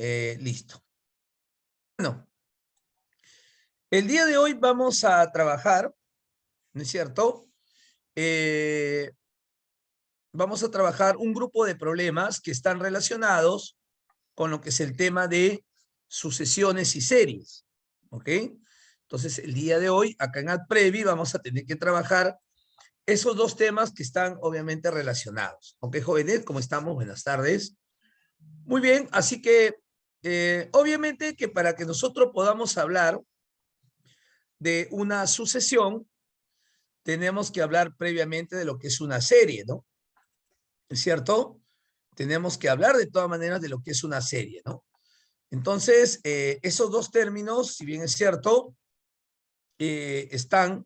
Listo. Bueno, el día de hoy vamos a trabajar, ¿no es cierto? Vamos a trabajar un grupo de problemas que están relacionados con lo que es el tema de sucesiones y series, ¿ok? Entonces, el día de hoy, acá en AdPrevi, vamos a tener que trabajar esos dos temas que están obviamente relacionados. ¿Ok, jóvenes? ¿Cómo estamos? Buenas tardes. Muy bien, así que obviamente que para que nosotros podamos hablar de una sucesión, tenemos que hablar previamente de lo que es una serie, ¿no? ¿Es cierto? Tenemos que hablar de todas maneras de lo que es una serie, ¿no? Entonces, esos dos términos, si bien es cierto, están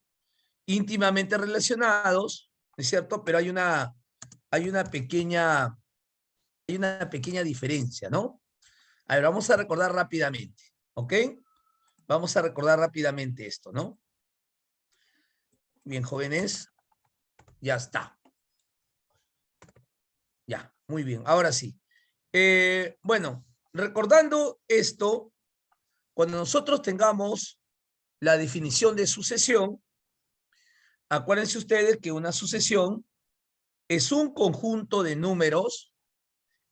íntimamente relacionados, ¿es cierto? Pero hay una pequeña diferencia, ¿no? A ver, vamos a recordar rápidamente, ¿ok? Vamos a recordar rápidamente esto, ¿no? Bien, jóvenes, ya está. Ya, muy bien, ahora sí. Bueno, recordando esto, cuando nosotros tengamos la definición de sucesión, acuérdense ustedes que una sucesión es un conjunto de números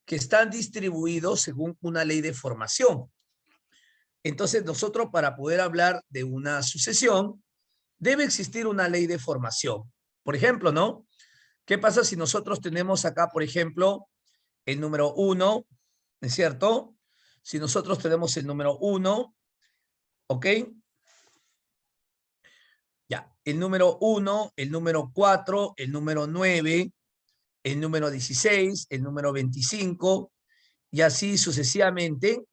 que están distribuidos según una ley de formación. Entonces, nosotros para poder hablar de una sucesión, debe existir una ley de formación. Por ejemplo, ¿no? ¿Qué pasa si nosotros tenemos acá, por ejemplo, el número 1, ¿no es cierto? Si nosotros tenemos el número 1, ¿ok? Ya, el número 1, el número 4, el número 9, el número 16, el número 25, y así sucesivamente.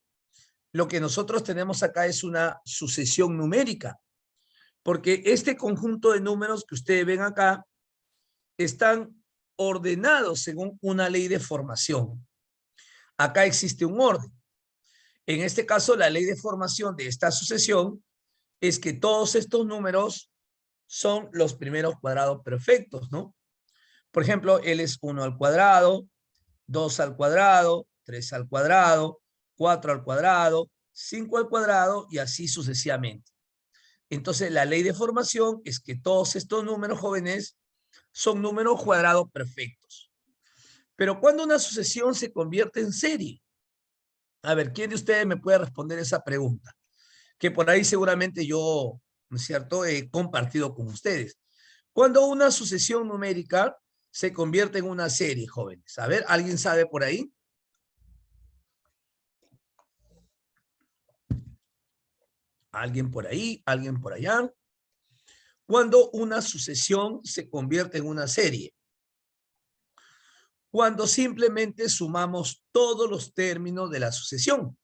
Lo que nosotros tenemos acá es una sucesión numérica, porque este conjunto de números que ustedes ven acá están ordenados según una ley de formación. Acá existe un orden. En este caso, la ley de formación de esta sucesión es que todos estos números son los primeros cuadrados perfectos, ¿no? Por ejemplo, él es 1 al cuadrado, 2 al cuadrado, 3 al cuadrado, 4 al cuadrado, 5 al cuadrado y así sucesivamente. Entonces, la ley de formación es que todos estos números, jóvenes, son números cuadrados perfectos. Pero ¿cuándo una sucesión se convierte en serie? A ver, ¿quién de ustedes me puede responder esa pregunta? Que por ahí seguramente yo, ¿no es cierto?, he compartido con ustedes. ¿Cuándo una sucesión numérica se convierte en una serie, jóvenes? A ver, ¿alguien sabe por ahí? ¿Alguien por ahí? ¿Alguien por allá? Cuando una sucesión se convierte en una serie. Cuando simplemente sumamos todos los términos de la sucesión.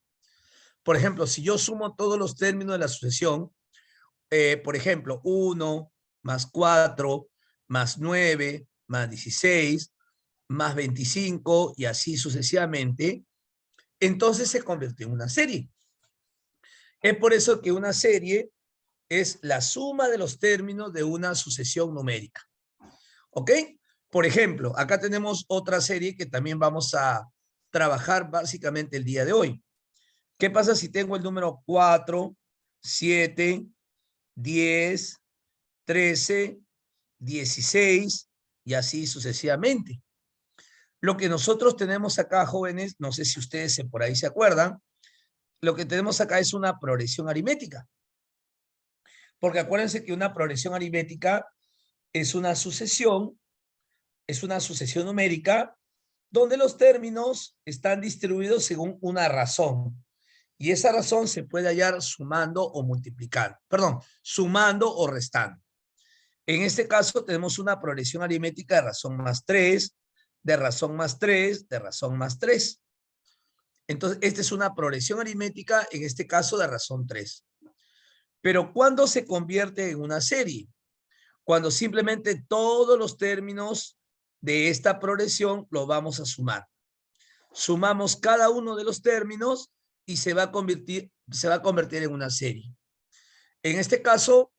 Por ejemplo, si yo sumo todos los términos de la sucesión, por ejemplo, 1 más 4 más 9 más 16 más 25 y así sucesivamente, entonces se convierte en una serie. Es por eso que una serie es la suma de los términos de una sucesión numérica. ¿Ok? Por ejemplo, acá tenemos otra serie que también vamos a trabajar básicamente el día de hoy. ¿Qué pasa si tengo el número 4, 7, 10, 13, 16 y así sucesivamente? Lo que nosotros tenemos acá, jóvenes, no sé si ustedes por ahí se acuerdan, lo que tenemos acá es una progresión aritmética. Porque acuérdense que una progresión aritmética es una sucesión numérica donde los términos están distribuidos según una razón. Y esa razón se puede hallar sumando o multiplicando. Perdón, sumando o restando. En este caso tenemos una progresión aritmética de razón más 3, de razón más 3, de razón más 3. Entonces, esta es una progresión aritmética, en este caso de razón 3. Pero ¿cuándo se convierte en una serie? Cuando simplemente todos los términos de esta progresión los vamos a sumar. Sumamos cada uno de los términos y se va a convertir en una serie. En este caso,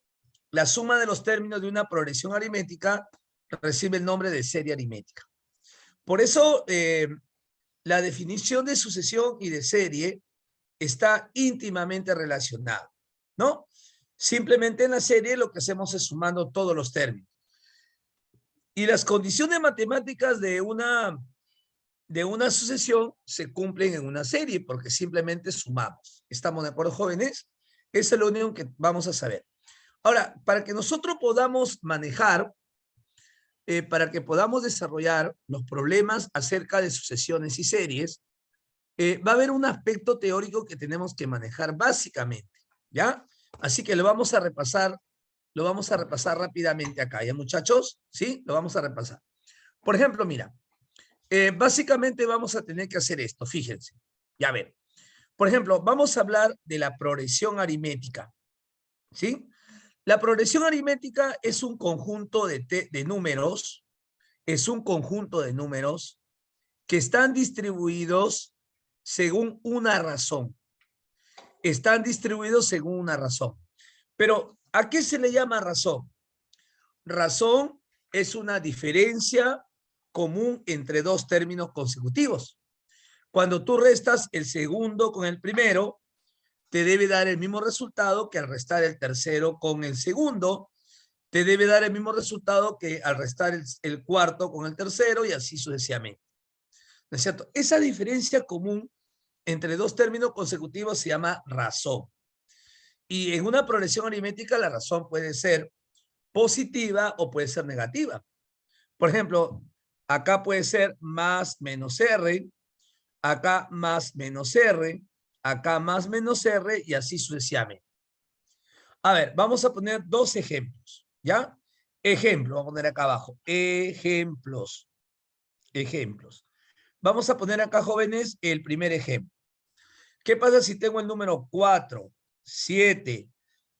la suma de los términos de una progresión aritmética recibe el nombre de serie aritmética. Por eso, la definición de sucesión y de serie está íntimamente relacionado, ¿no? Simplemente en la serie lo que hacemos es sumando todos los términos. Y las condiciones matemáticas de una sucesión se cumplen en una serie porque simplemente sumamos. ¿Estamos de acuerdo, jóvenes? Esa es lo único que vamos a saber. Ahora, para que nosotros podamos manejar, para que podamos desarrollar los problemas acerca de sucesiones y series, va a haber un aspecto teórico que tenemos que manejar básicamente, ¿ya? Así que lo vamos a repasar rápidamente acá, ¿ya, muchachos? ¿Sí? Lo vamos a repasar. Por ejemplo, mira, básicamente vamos a tener que hacer esto, fíjense. Ya ven. Por ejemplo, vamos a hablar de la progresión aritmética, ¿sí? La progresión aritmética es un conjunto de números, que están distribuidos según una razón. Están distribuidos según una razón. Pero, ¿a qué se le llama razón? Razón es una diferencia común entre dos términos consecutivos. Cuando tú restas el segundo con el primero, te debe dar el mismo resultado que al restar el tercero con el segundo, te debe dar el mismo resultado que al restar el cuarto con el tercero y así sucesivamente. ¿No es cierto? Esa diferencia común entre dos términos consecutivos se llama razón. Y en una progresión aritmética la razón puede ser positiva o puede ser negativa. Por ejemplo, acá puede ser más menos R, acá más menos R, acá más menos R y así sucesivamente. A ver, vamos a poner dos ejemplos, ¿ya? Ejemplo, vamos a poner acá abajo. Ejemplos. Vamos a poner acá, jóvenes, el primer ejemplo. ¿Qué pasa si tengo el número 4, 7,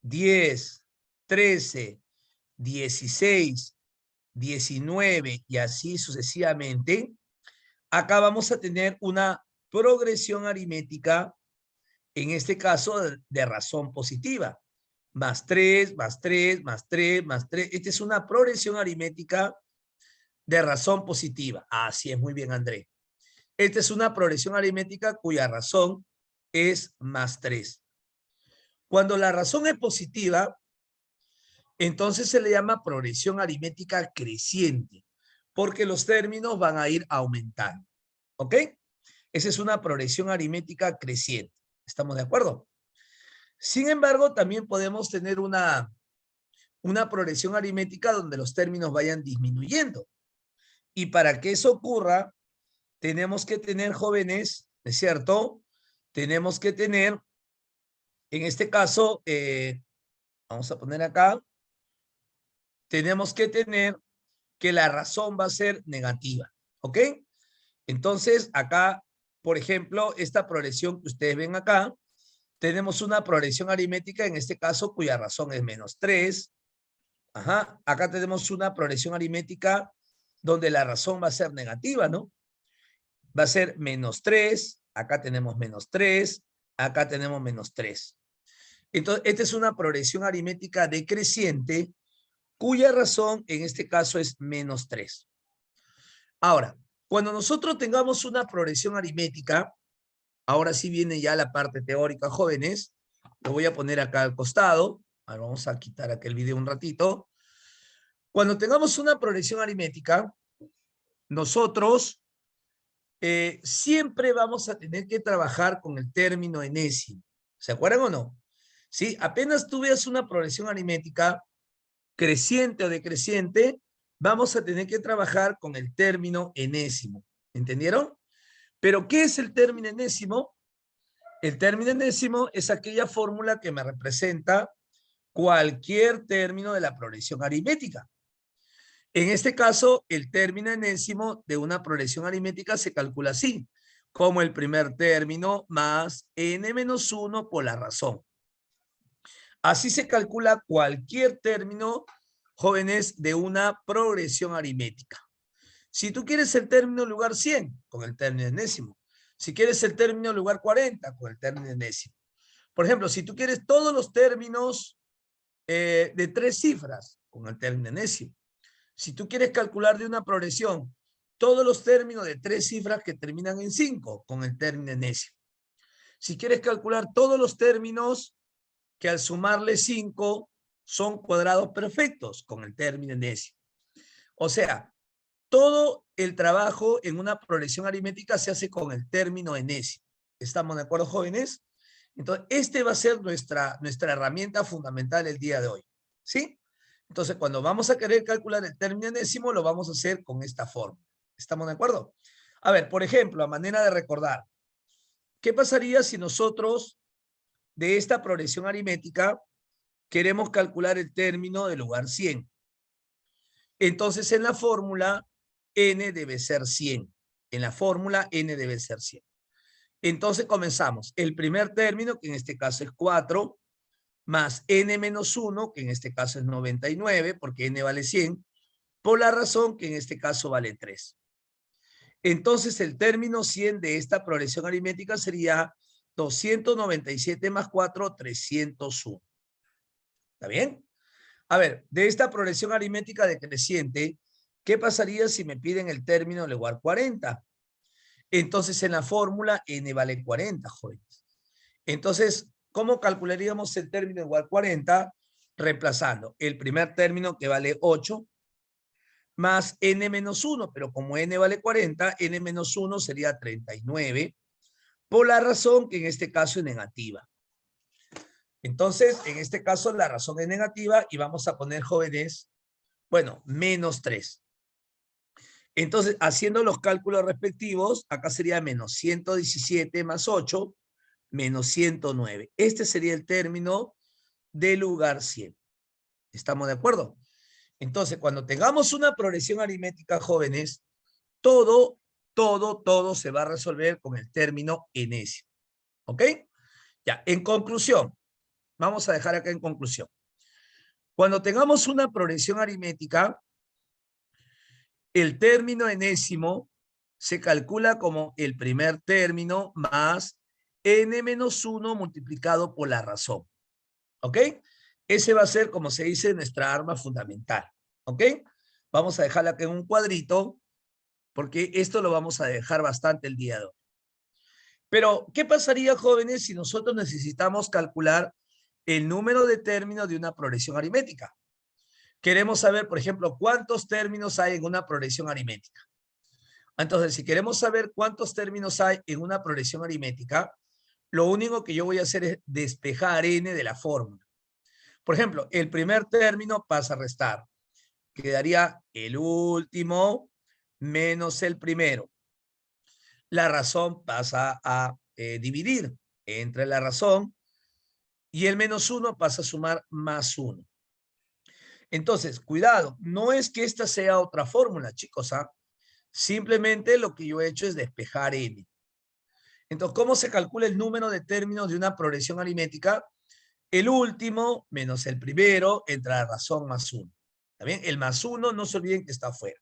10, 13, 16, 19 y así sucesivamente? Acá vamos a tener una progresión aritmética, en este caso de razón positiva. Más 3, más 3, más 3, más 3. Esta es una progresión aritmética de razón positiva. Así es, muy bien, André. Esta es una progresión aritmética cuya razón es más 3. Cuando la razón es positiva, entonces se le llama progresión aritmética creciente, porque los términos van a ir aumentando. ¿Ok? Esa es una progresión aritmética creciente. ¿Estamos de acuerdo? Sin embargo, también podemos tener una progresión aritmética donde los términos vayan disminuyendo. Y para que eso ocurra, tenemos que tener, jóvenes, ¿es cierto? Tenemos que tener, en este caso, vamos a poner acá, tenemos que tener que la razón va a ser negativa, ¿ok? Entonces, acá, por ejemplo, esta progresión que ustedes ven acá, tenemos una progresión aritmética, en este caso, cuya razón es menos 3. Ajá, acá tenemos una progresión aritmética donde la razón va a ser negativa, ¿no? Va a ser menos 3, acá tenemos menos 3, acá tenemos menos 3. Entonces, esta es una progresión aritmética decreciente cuya razón en este caso es menos 3. Ahora, cuando nosotros tengamos una progresión aritmética, ahora sí viene ya la parte teórica, jóvenes. Lo voy a poner acá al costado. Ahora vamos a quitar aquel video un ratito. Cuando tengamos una progresión aritmética, nosotros siempre vamos a tener que trabajar con el término enésimo. ¿Se acuerdan o no? ¿Sí? Apenas tú veas una progresión aritmética creciente o decreciente, vamos a tener que trabajar con el término enésimo. ¿Entendieron? Pero, ¿qué es el término enésimo? El término enésimo es aquella fórmula que me representa cualquier término de la progresión aritmética. En este caso, el término enésimo de una progresión aritmética se calcula así, como el primer término más n-1 por la razón. Así se calcula cualquier término, jóvenes, de una progresión aritmética. Si tú quieres el término lugar 100, con el término enésimo. Si quieres el término lugar 40, con el término enésimo. Por ejemplo, si tú quieres todos los términos de 3 cifras, con el término enésimo. Si tú quieres calcular de una progresión todos los términos de 3 cifras que terminan en 5, con el término enésimo. Si quieres calcular todos los términos que al sumarle 5 son cuadrados perfectos con el término enésimo. O sea, todo el trabajo en una progresión aritmética se hace con el término enésimo. ¿Estamos de acuerdo, jóvenes? Entonces, este va a ser nuestra herramienta fundamental el día de hoy. ¿Sí? Entonces, cuando vamos a querer calcular el término enésimo, lo vamos a hacer con esta forma. ¿Estamos de acuerdo? A ver, por ejemplo, a manera de recordar, ¿qué pasaría si nosotros de esta progresión aritmética queremos calcular el término del lugar 100? Entonces, en la fórmula, n debe ser 100. En la fórmula, n debe ser 100. Entonces, comenzamos. El primer término, que en este caso es 4, más n menos 1, que en este caso es 99, porque n vale 100, por la razón que en este caso vale 3. Entonces, el término 100 de esta progresión aritmética sería 297 más 4, 301. ¿Está bien? A ver, de esta progresión aritmética decreciente, ¿qué pasaría si me piden el término del igual 40? Entonces, en la fórmula, n vale 40, jóvenes. Entonces, ¿cómo calcularíamos el término igual 40? Reemplazando el primer término que vale 8 más n menos 1, pero como n vale 40, n menos 1 sería 39, por la razón que en este caso es negativa. Entonces, en este caso la razón es negativa y vamos a poner, jóvenes, bueno, menos 3. Entonces, haciendo los cálculos respectivos, acá sería menos 117 más 8, menos 109. Este sería el término del lugar 100. ¿Estamos de acuerdo? Entonces, cuando tengamos una progresión aritmética, jóvenes, todo se va a resolver con el término enésimo. ¿Ok? Ya, en conclusión, vamos a dejar acá en conclusión. Cuando tengamos una progresión aritmética, el término enésimo se calcula como el primer término más n menos 1 multiplicado por la razón. ¿Ok? Ese va a ser, como se dice, nuestra arma fundamental. ¿Ok? Vamos a dejarla acá en un cuadrito, porque esto lo vamos a dejar bastante el día de hoy. Pero, ¿qué pasaría, jóvenes, si nosotros necesitamos calcular el número de términos de una progresión aritmética? Queremos saber, por ejemplo, cuántos términos hay en una progresión aritmética. Entonces, si queremos saber cuántos términos hay en una progresión aritmética, lo único que yo voy a hacer es despejar n de la fórmula. Por ejemplo, el primer término pasa a restar. Quedaría el último menos el primero. La razón pasa a dividir entre la razón y el menos 1 pasa a sumar más 1. Entonces, cuidado, no es que esta sea otra fórmula, chicos, ¿ah? Simplemente lo que yo he hecho es despejar n. Entonces, ¿cómo se calcula el número de términos de una progresión aritmética? El último menos el primero entre la razón más 1. ¿Está bien? El más 1, no se olviden que está afuera.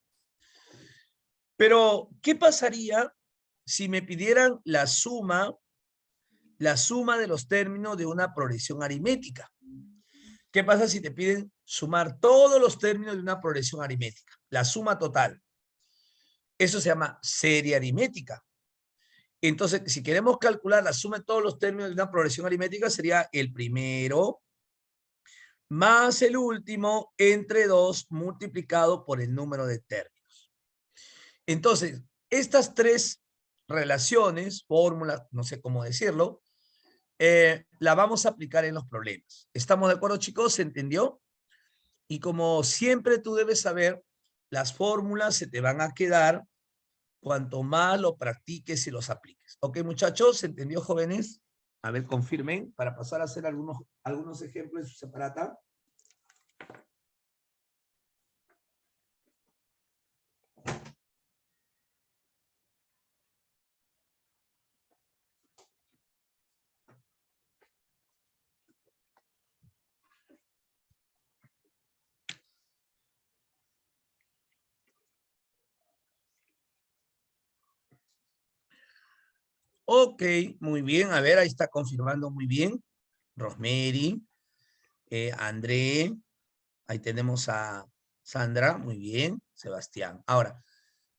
Pero, ¿qué pasaría si me pidieran la suma de los términos de una progresión aritmética? ¿Qué pasa si te piden sumar todos los términos de una progresión aritmética? La suma total. Eso se llama serie aritmética. Entonces, si queremos calcular la suma de todos los términos de una progresión aritmética, sería el primero más el último entre 2 multiplicado por el número de términos. Entonces, estas tres relaciones, fórmulas, no sé cómo decirlo, la vamos a aplicar en los problemas. ¿Estamos de acuerdo, chicos? ¿Se entendió? Y como siempre tú debes saber, las fórmulas se te van a quedar cuanto más lo practiques y los apliques. ¿Ok, muchachos? ¿Se entendió, jóvenes? A ver, confirmen para pasar a hacer algunos ejemplos en su separata. Ok, muy bien. A ver, ahí está confirmando muy bien. Rosemary, André, ahí tenemos a Sandra, muy bien. Sebastián. Ahora,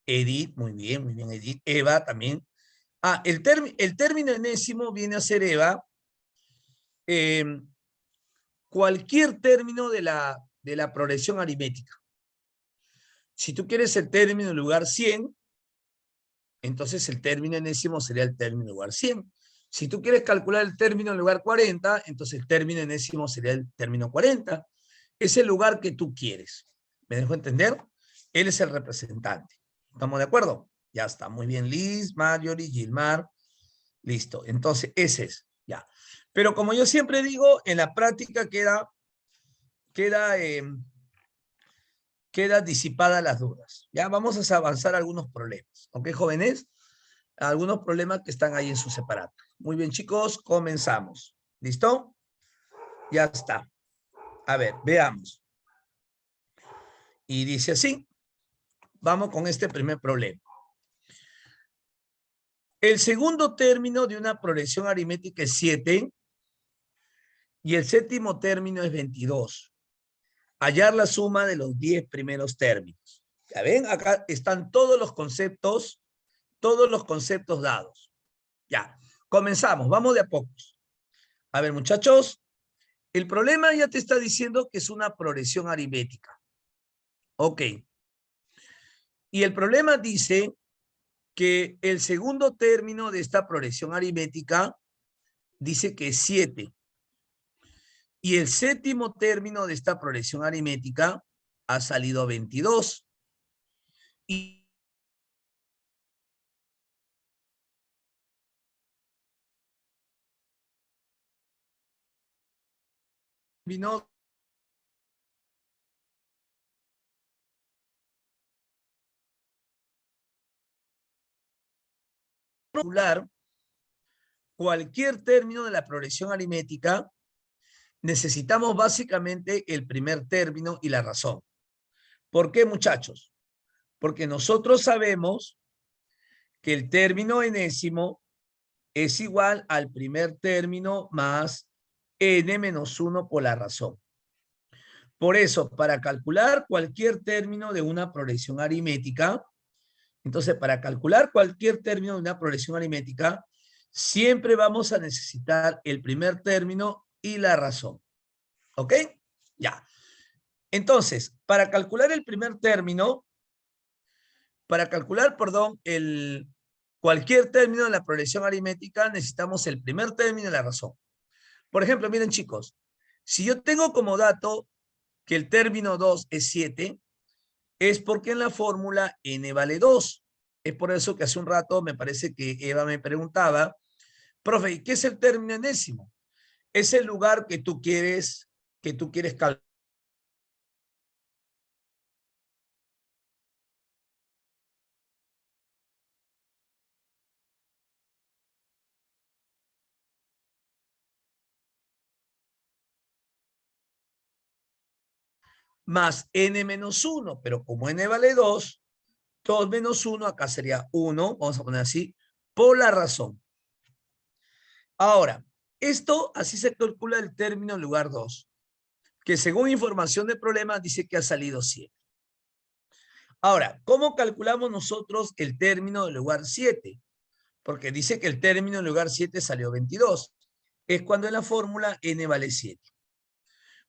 Edith, muy bien, Edith. Eva también. El término enésimo viene a ser, Eva, cualquier término de la progresión aritmética. Si tú quieres el término en lugar 100, entonces el término enésimo sería el término en lugar 100. Si tú quieres calcular el término en lugar 40, entonces el término enésimo sería el término 40. Es el lugar que tú quieres. ¿Me dejo entender? Él es el representante. ¿Estamos de acuerdo? Ya está. Muy bien, Liz, Marjorie, Gilmar. Listo. Entonces, ese es. Ya. Pero como yo siempre digo, en la práctica queda disipada las dudas. Ya vamos a avanzar a algunos problemas. ¿Ok, jóvenes? Algunos problemas que están ahí en su separado. Muy bien, chicos, comenzamos. ¿Listo? Ya está. A ver, veamos. Y dice así. Vamos con este primer problema. El segundo término de una progresión aritmética es 7 y el séptimo término es 22. Hallar la suma de los 10 primeros términos. ¿Ya ven? Acá están todos los conceptos dados. Ya, comenzamos, vamos de a pocos. A ver, muchachos, el problema ya te está diciendo que es una progresión aritmética. Ok. Y el problema dice que el segundo término de esta progresión aritmética dice que es 7. Y el séptimo término de esta progresión aritmética ha salido 22. Y vino calcular cualquier término de la progresión aritmética, necesitamos básicamente el primer término y la razón. ¿Por qué, muchachos? Porque nosotros sabemos que el término enésimo es igual al primer término más n-1 por la razón. Por eso, para calcular cualquier término de una progresión aritmética, entonces para calcular cualquier término de una progresión aritmética, siempre vamos a necesitar el primer término y la razón. ¿Ok? Ya. Entonces, para calcular el primer término, cualquier término de la progresión aritmética, necesitamos el primer término y la razón. Por ejemplo, miren chicos, si yo tengo como dato que el término 2 es 7, es porque en la fórmula n vale 2. Es por eso que hace un rato me parece que Eva me preguntaba, profe, ¿y qué es el término enésimo? Es el lugar que tú quieres calcular. Más n-1, pero como n vale 2, 2 menos 1, acá sería 1, vamos a poner así, por la razón. Ahora, esto así se calcula el término en lugar 2, que según información de problema dice que ha salido 100. Ahora, ¿cómo calculamos nosotros el término en lugar 7? Porque dice que el término en lugar 7 salió 22. Es cuando en la fórmula n vale 7.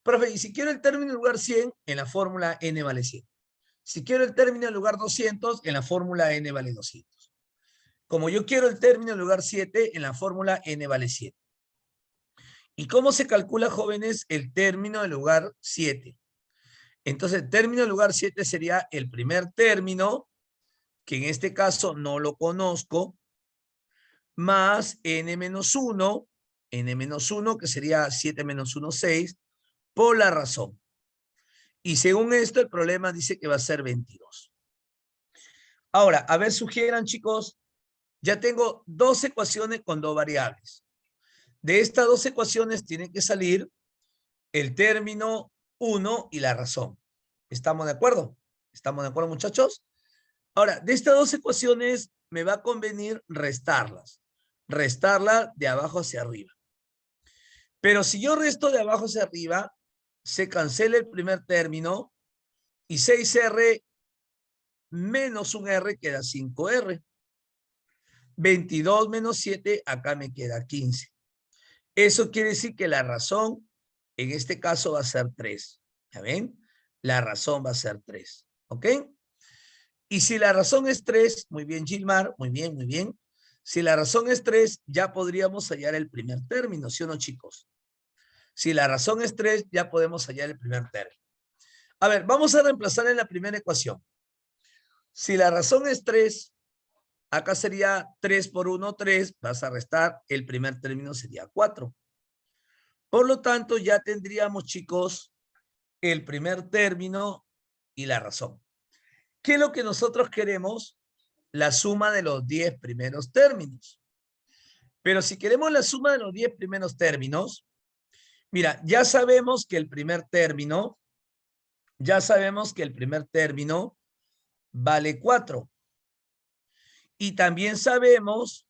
Profe, y si quiero el término en lugar 100, en la fórmula n vale 100. Si quiero el término en lugar 200, en la fórmula n vale 200. Como yo quiero el término en lugar 7, en la fórmula n vale 7. ¿Y cómo se calcula, jóvenes, el término en lugar 7? Entonces, el término en lugar 7 sería el primer término, que en este caso no lo conozco, más n-1, n-1, que sería 7 menos 1, 6, por la razón. Y según esto, el problema dice que va a ser 22. Ahora, a ver, sugieran, chicos, ya tengo dos ecuaciones con dos variables. De estas dos ecuaciones tiene que salir el término 1 y la razón. ¿Estamos de acuerdo? ¿Estamos de acuerdo, muchachos? Ahora, de estas dos ecuaciones me va a convenir restarlas. Restarla de abajo hacia arriba. Pero si yo resto de abajo hacia arriba, se cancela el primer término y 6R menos un R queda 5R. 22 menos 7, acá me queda 15. Eso quiere decir que la razón, en este caso, va a ser 3. ¿Ya ven? La razón va a ser 3. ¿Ok? Y si la razón es 3, muy bien, Gilmar, muy bien, muy bien. Si la razón es 3, ya podríamos hallar el primer término, ¿sí o no, chicos? Si la razón es 3, ya podemos hallar el primer término. A ver, vamos a reemplazar en la primera ecuación. Si la razón es 3, acá sería 3 por 1, 3. Vas a restar, el primer término sería 4. Por lo tanto, ya tendríamos, chicos, el primer término y la razón. ¿Qué es lo que nosotros queremos? La suma de los 10 primeros términos. Pero si queremos la suma de los 10 primeros términos, mira, ya sabemos que el primer término vale 4. Y también sabemos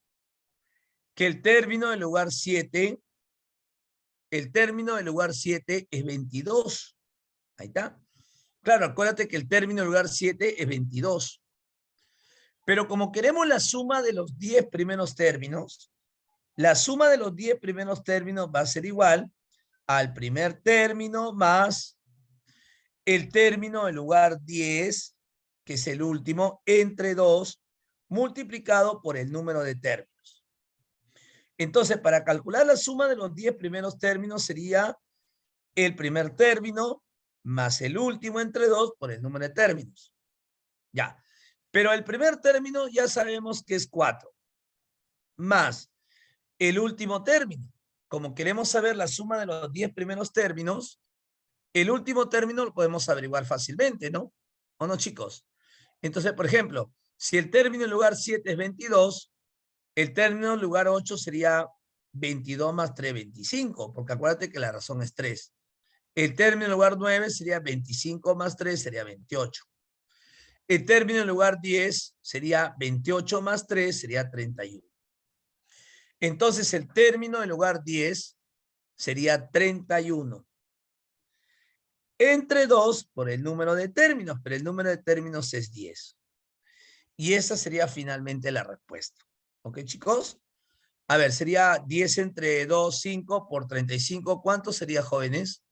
que el término del lugar 7 es 22. Ahí está. Claro, acuérdate que el término del lugar 7 es 22. Pero como queremos la suma de los 10 primeros términos, la suma de los 10 primeros términos va a ser igual al primer término más el término del lugar 10, que es el último, entre 2, multiplicado por el número de términos. Entonces, para calcular la suma de los 10 primeros términos sería el primer término más el último entre 2 por el número de términos. Ya. Pero el primer término ya sabemos que es 4. Más el último término. Como queremos saber la suma de los 10 primeros términos, el último término lo podemos averiguar fácilmente, ¿no? ¿O no, chicos? Entonces, por ejemplo, si el término en lugar 7 es 22, el término en lugar 8 sería 22 más 3, 25, porque acuérdate que la razón es 3. El término en lugar 9 sería 25 más 3, sería 28. El término en lugar 10 sería 28 más 3, sería 31. Entonces, el término en lugar 10 sería 31. Entre 2 por el número de términos, pero el número de términos es 10. Y esa sería finalmente la respuesta. ¿Ok, chicos? A ver, sería 10 entre 2, 5 por 35. ¿Cuánto sería, jóvenes?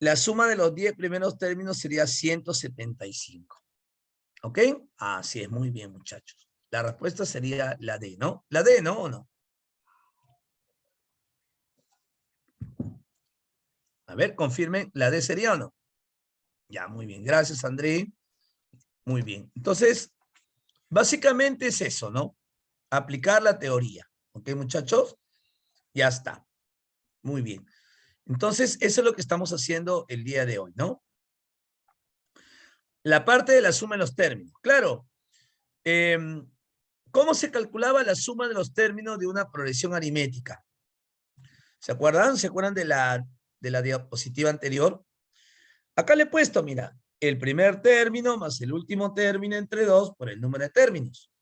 La suma de los 10 primeros términos sería 175. ¿Ok? Así es, muy bien, muchachos. La respuesta sería la D, ¿no? La D, ¿no? ¿O no? A ver, confirmen, ¿la D sería o no? Ya, muy bien. Gracias, André. Muy bien. Entonces, básicamente es eso, ¿no? Aplicar la teoría. ¿Ok, muchachos? Ya está. Muy bien. Entonces, eso es lo que estamos haciendo el día de hoy, ¿no? La parte de la suma de los términos. Claro. ¿Cómo se calculaba la suma de los términos de una progresión aritmética? ¿Se acuerdan? ¿Se acuerdan de la diapositiva anterior? Acá le he puesto, mira, el primer término más el último término entre 2 por el número de términos.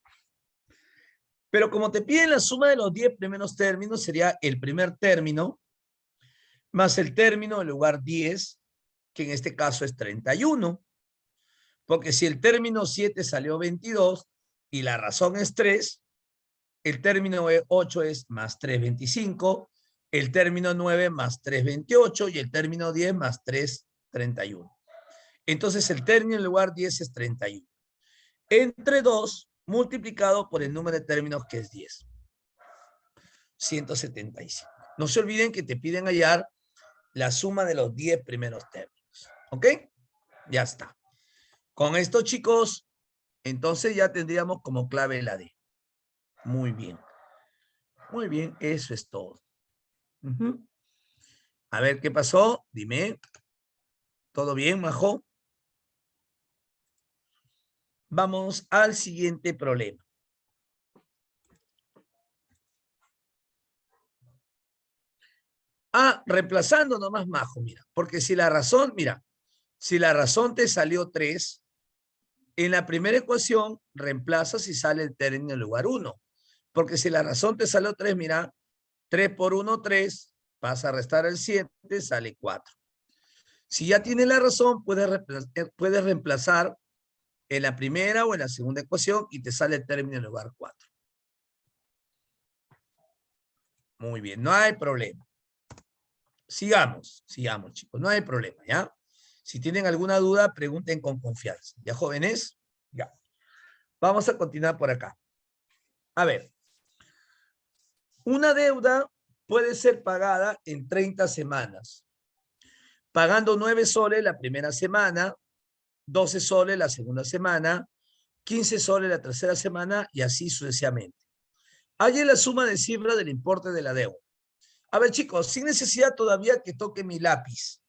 Pero como te piden la suma de los 10 primeros términos, sería el primer término más el término en lugar 10, que en este caso es 31. Porque si el término 7 salió 22 y la razón es 3, el término 8 es más 3, 25, el término 9 más 3, 28 y el término 10 más 3, 31. Entonces el término en lugar 10 es 31. Entre 2 multiplicado por el número de términos que es 10. 175. No se olviden que te piden hallar la suma de los 10 primeros términos. ¿Ok? Ya está. Con esto, chicos, entonces ya tendríamos como clave la D. Muy bien. Muy bien, eso es todo. A ver, ¿qué pasó? Dime. ¿Todo bien, Majo? Vamos al siguiente problema. Reemplazando nomás, Majo, mira. Porque si la razón, mira, si la razón te salió 3, en la primera ecuación reemplazas y sale el término en lugar 1. Porque si la razón te salió 3, mira, 3 por 1, 3, pasa a restar el 7, sale 4. Si ya tienes la razón, puedes reemplazar en la primera o en la segunda ecuación y te sale el término en lugar 4. Muy bien, no hay problema. Sigamos, chicos, no hay problema, ¿ya? Si tienen alguna duda, pregunten con confianza. ¿Ya, jóvenes? Ya. Vamos a continuar por acá. A ver. Una deuda puede ser pagada en 30 semanas, pagando 9 soles la primera semana, 12 soles la segunda semana, 15 soles la tercera semana y así sucesivamente. Allí la suma de cifra del importe de la deuda. A ver, chicos, sin necesidad todavía que toque mi lápiz.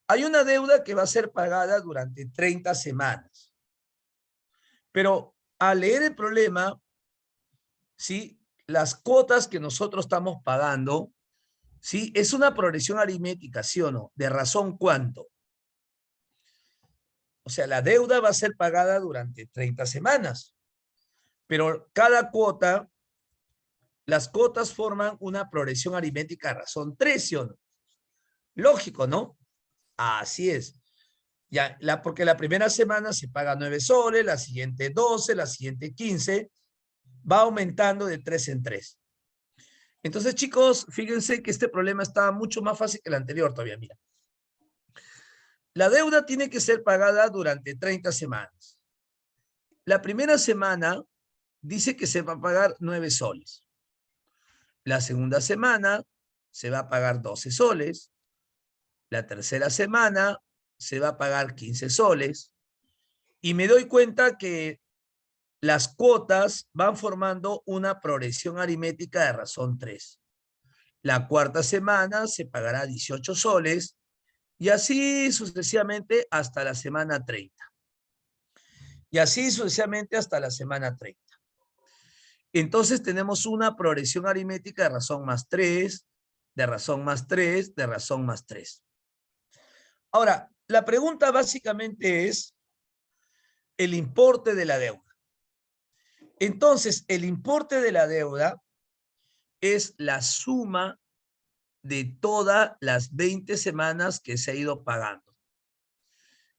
Hay una deuda que va a ser pagada durante 30 semanas. Pero al leer el problema, ¿sí? Las cuotas que nosotros estamos pagando, ¿sí? Es una progresión aritmética, ¿sí o no? ¿De razón cuánto? O sea, la deuda va a ser pagada durante 30 semanas. Pero cada cuota, las cuotas forman una progresión aritmética de razón 3, ¿sí o no? Lógico, ¿no? Así es. Ya, porque la primera semana se paga 9 soles, la siguiente 12, la siguiente 15, va aumentando de 3 en 3. Entonces, chicos, fíjense que este problema está mucho más fácil que el anterior todavía, mira. La deuda tiene que ser pagada durante 30 semanas. La primera semana dice que se va a pagar 9 soles. La segunda semana se va a pagar 12 soles. La tercera semana se va a pagar 15 soles. Y me doy cuenta que las cuotas van formando una progresión aritmética de razón 3. La cuarta semana se pagará 18 soles y así sucesivamente hasta la semana 30. Y así sucesivamente hasta la semana 30. Entonces tenemos una progresión aritmética de razón más 3, de razón más 3, de razón más 3. Ahora, la pregunta básicamente es el importe de la deuda. Entonces, el importe de la deuda es la suma de todas las 20 semanas que se ha ido pagando.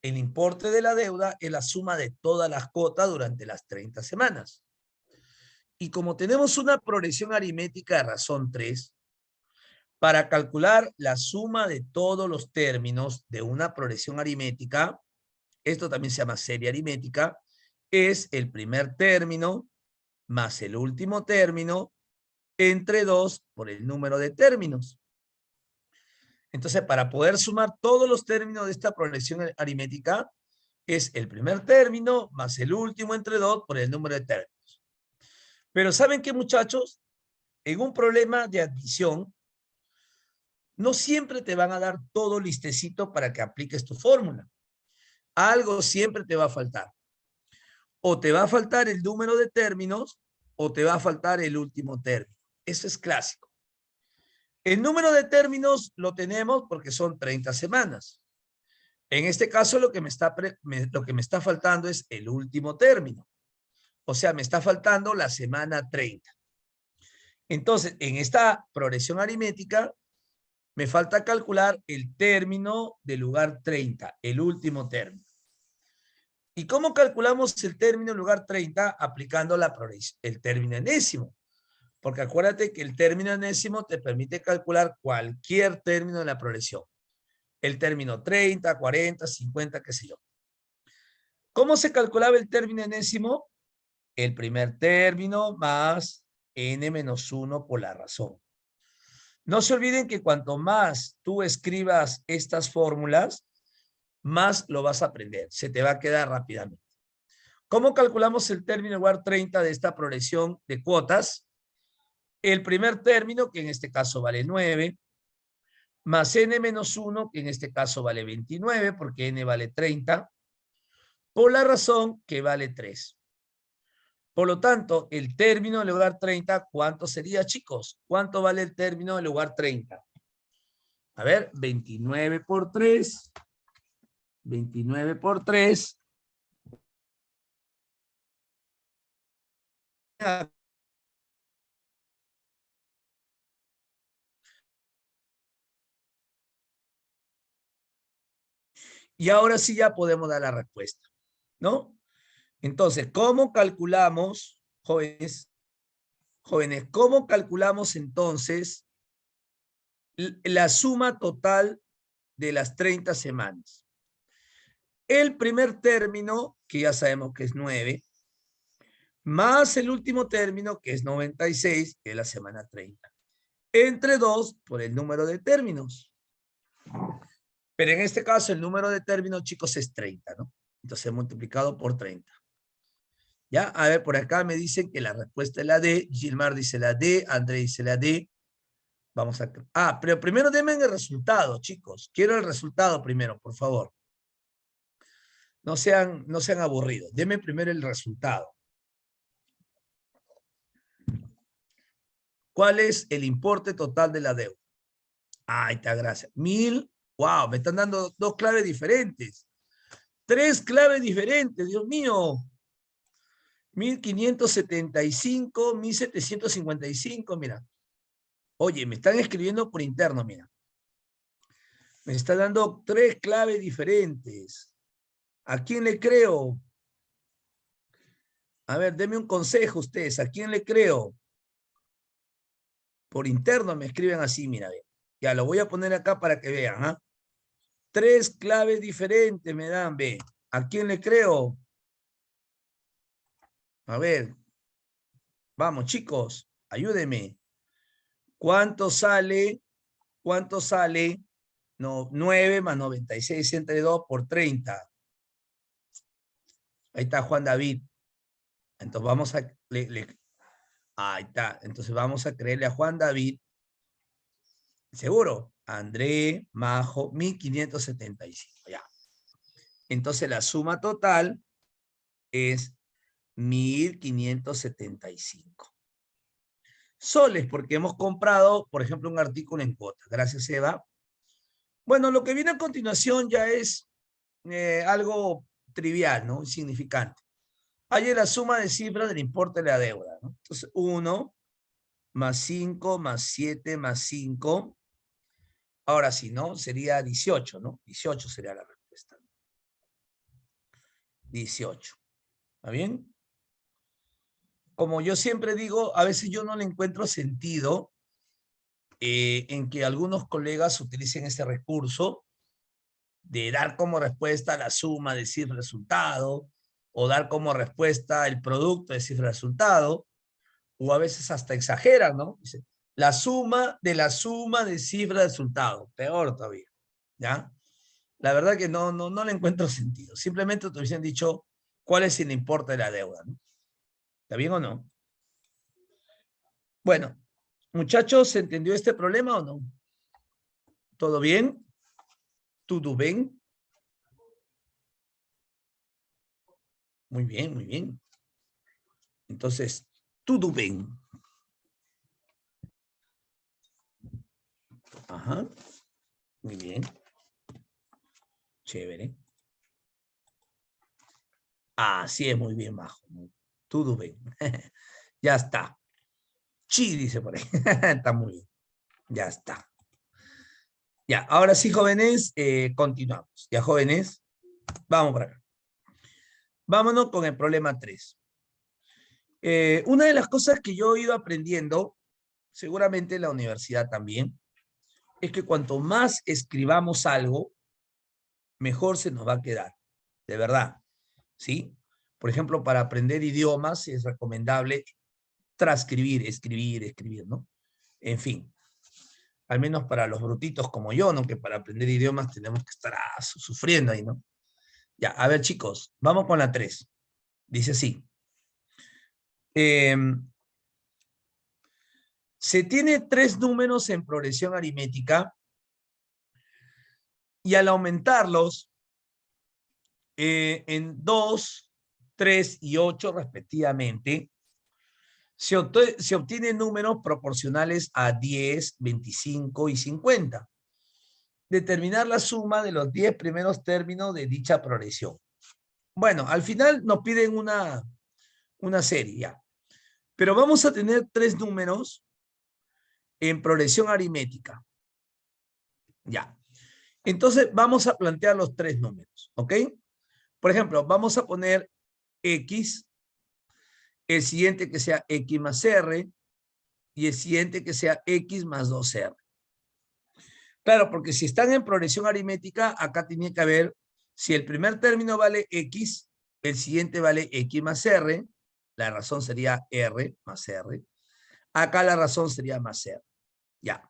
El importe de la deuda es la suma de todas las cuotas durante las 30 semanas. Y como tenemos una progresión aritmética de razón 3, para calcular la suma de todos los términos de una progresión aritmética, esto también se llama serie aritmética, es el primer término más el último término entre 2 por el número de términos. Entonces, para poder sumar todos los términos de esta progresión aritmética, es el primer término más el último entre 2 por el número de términos. Pero ¿saben qué, muchachos? En un problema de admisión, no siempre te van a dar todo listecito para que apliques tu fórmula. Algo siempre te va a faltar. O te va a faltar el número de términos o te va a faltar el último término. Eso es clásico. El número de términos lo tenemos porque son 30 semanas. En este caso lo que me está faltando es el último término. O sea, me está faltando la semana 30. Entonces, en esta progresión aritmética, me falta calcular el término del lugar 30, el último término. ¿Y cómo calculamos el término del lugar 30? Aplicando el término enésimo. Porque acuérdate que el término enésimo te permite calcular cualquier término de la progresión. El término 30, 40, 50, qué sé yo. ¿Cómo se calculaba el término enésimo? El primer término más n-1 por la razón. No se olviden que cuanto más tú escribas estas fórmulas, más lo vas a aprender. Se te va a quedar rápidamente. ¿Cómo calculamos el término lugar 30 de esta progresión de cuotas? El primer término, que en este caso vale 9, más n-1, que en este caso vale 29, porque n vale 30, por la razón que vale 3. Por lo tanto, el término del lugar 30, ¿cuánto sería, chicos? ¿Cuánto vale el término del lugar 30? A ver, 29 por 3. 29 por 3. Y ahora sí ya podemos dar la respuesta, ¿no? Entonces, ¿cómo calculamos, jóvenes? Jóvenes, ¿cómo calculamos entonces la suma total de las 30 semanas? El primer término, que ya sabemos que es 9, más el último término, que es 96, que es la semana 30. Entre 2 por el número de términos. Pero en este caso el número de términos, chicos, es 30, ¿no? Entonces multiplicado por 30. ¿Ya? A ver, por acá me dicen que la respuesta es la D. Gilmar dice la D. André dice la D. Vamos a... Ah, pero primero denme el resultado, chicos. Quiero el resultado primero, por favor. No sean aburridos. Denme primero el resultado. ¿Cuál es el importe total de la deuda? Ahí está, gracias. 1000. Wow, me están dando 2 claves diferentes. 3 claves diferentes, Dios mío. 1575, 1755, mira. Oye, me están escribiendo por interno, mira. Me está dando 3 claves diferentes. ¿A quién le creo? A ver, denme un consejo ustedes. ¿A quién le creo? Por interno me escriben así, mira. Ya lo voy a poner acá para que vean. ¿Ah? 3 claves diferentes me dan, ve. ¿A quién le creo? A ver. Vamos, chicos. Ayúdenme. ¿Cuánto sale? ¿Cuánto sale? No, 9 más 96 entre 2 por 30. Ahí está Juan David. Entonces vamos a... ahí está. Entonces vamos a creerle a Juan David. ¿Seguro? André, Majo, 1575. Ya. Entonces la suma total es 1575 soles, porque hemos comprado, por ejemplo, un artículo en cuota. Gracias, Eva. Bueno, lo que viene a continuación ya es algo trivial, ¿no? Insignificante. Hay la suma de cifras del importe de la deuda, ¿no? Entonces, 1 más 5 más 7 más 5. Ahora sí, ¿no? Sería 18, ¿no? 18 sería la respuesta. 18. ¿Está bien? Como yo siempre digo, a veces yo no le encuentro sentido en que algunos colegas utilicen ese recurso de dar como respuesta la suma de cifra resultado, o dar como respuesta el producto de cifra resultado, o a veces hasta exageran, ¿no? Dice, la suma de cifra resultado, peor todavía, ¿ya? La verdad que no le encuentro sentido. Simplemente te hubiesen dicho cuál es el importe de la deuda, ¿no? ¿Está bien o no? Bueno, muchachos, ¿se entendió este problema o no? ¿Todo bien? ¿Todo bien? Muy bien, muy bien. Entonces, todo bien. Ajá. Muy bien. Chévere. Así es, muy bien, Majo. Todo bien. Ya está. Chi, dice por ahí. Está muy bien. Ya está. Ya, ahora sí, jóvenes, continuamos. Ya, jóvenes, vamos para acá. Vámonos con el problema 3. Una de las cosas que yo he ido aprendiendo, seguramente en la universidad también, es que cuanto más escribamos algo, mejor se nos va a quedar. De verdad. ¿Sí? Por ejemplo, para aprender idiomas es recomendable transcribir, escribir, ¿no? En fin, al menos para los brutitos como yo, ¿no? Que para aprender idiomas tenemos que estar sufriendo ahí, ¿no? Ya, a ver, chicos, vamos con la 3. Dice así. Se tiene 3 números en progresión aritmética y al aumentarlos en 2, 3 y 8 respectivamente, se obtienen números proporcionales a 10, 25 y 50. Determinar la suma de los 10 primeros términos de dicha progresión. Bueno, al final nos piden una serie ya. Pero vamos a tener 3 números en progresión aritmética. Ya. Entonces, vamos a plantear los tres números, ¿ok? Por ejemplo, vamos a poner X, el siguiente que sea X más R, y el siguiente que sea X más 2R. Claro, porque si están en progresión aritmética, acá tiene que haber, si el primer término vale X, el siguiente vale X más R, la razón sería R más R. Acá la razón sería más R. Ya.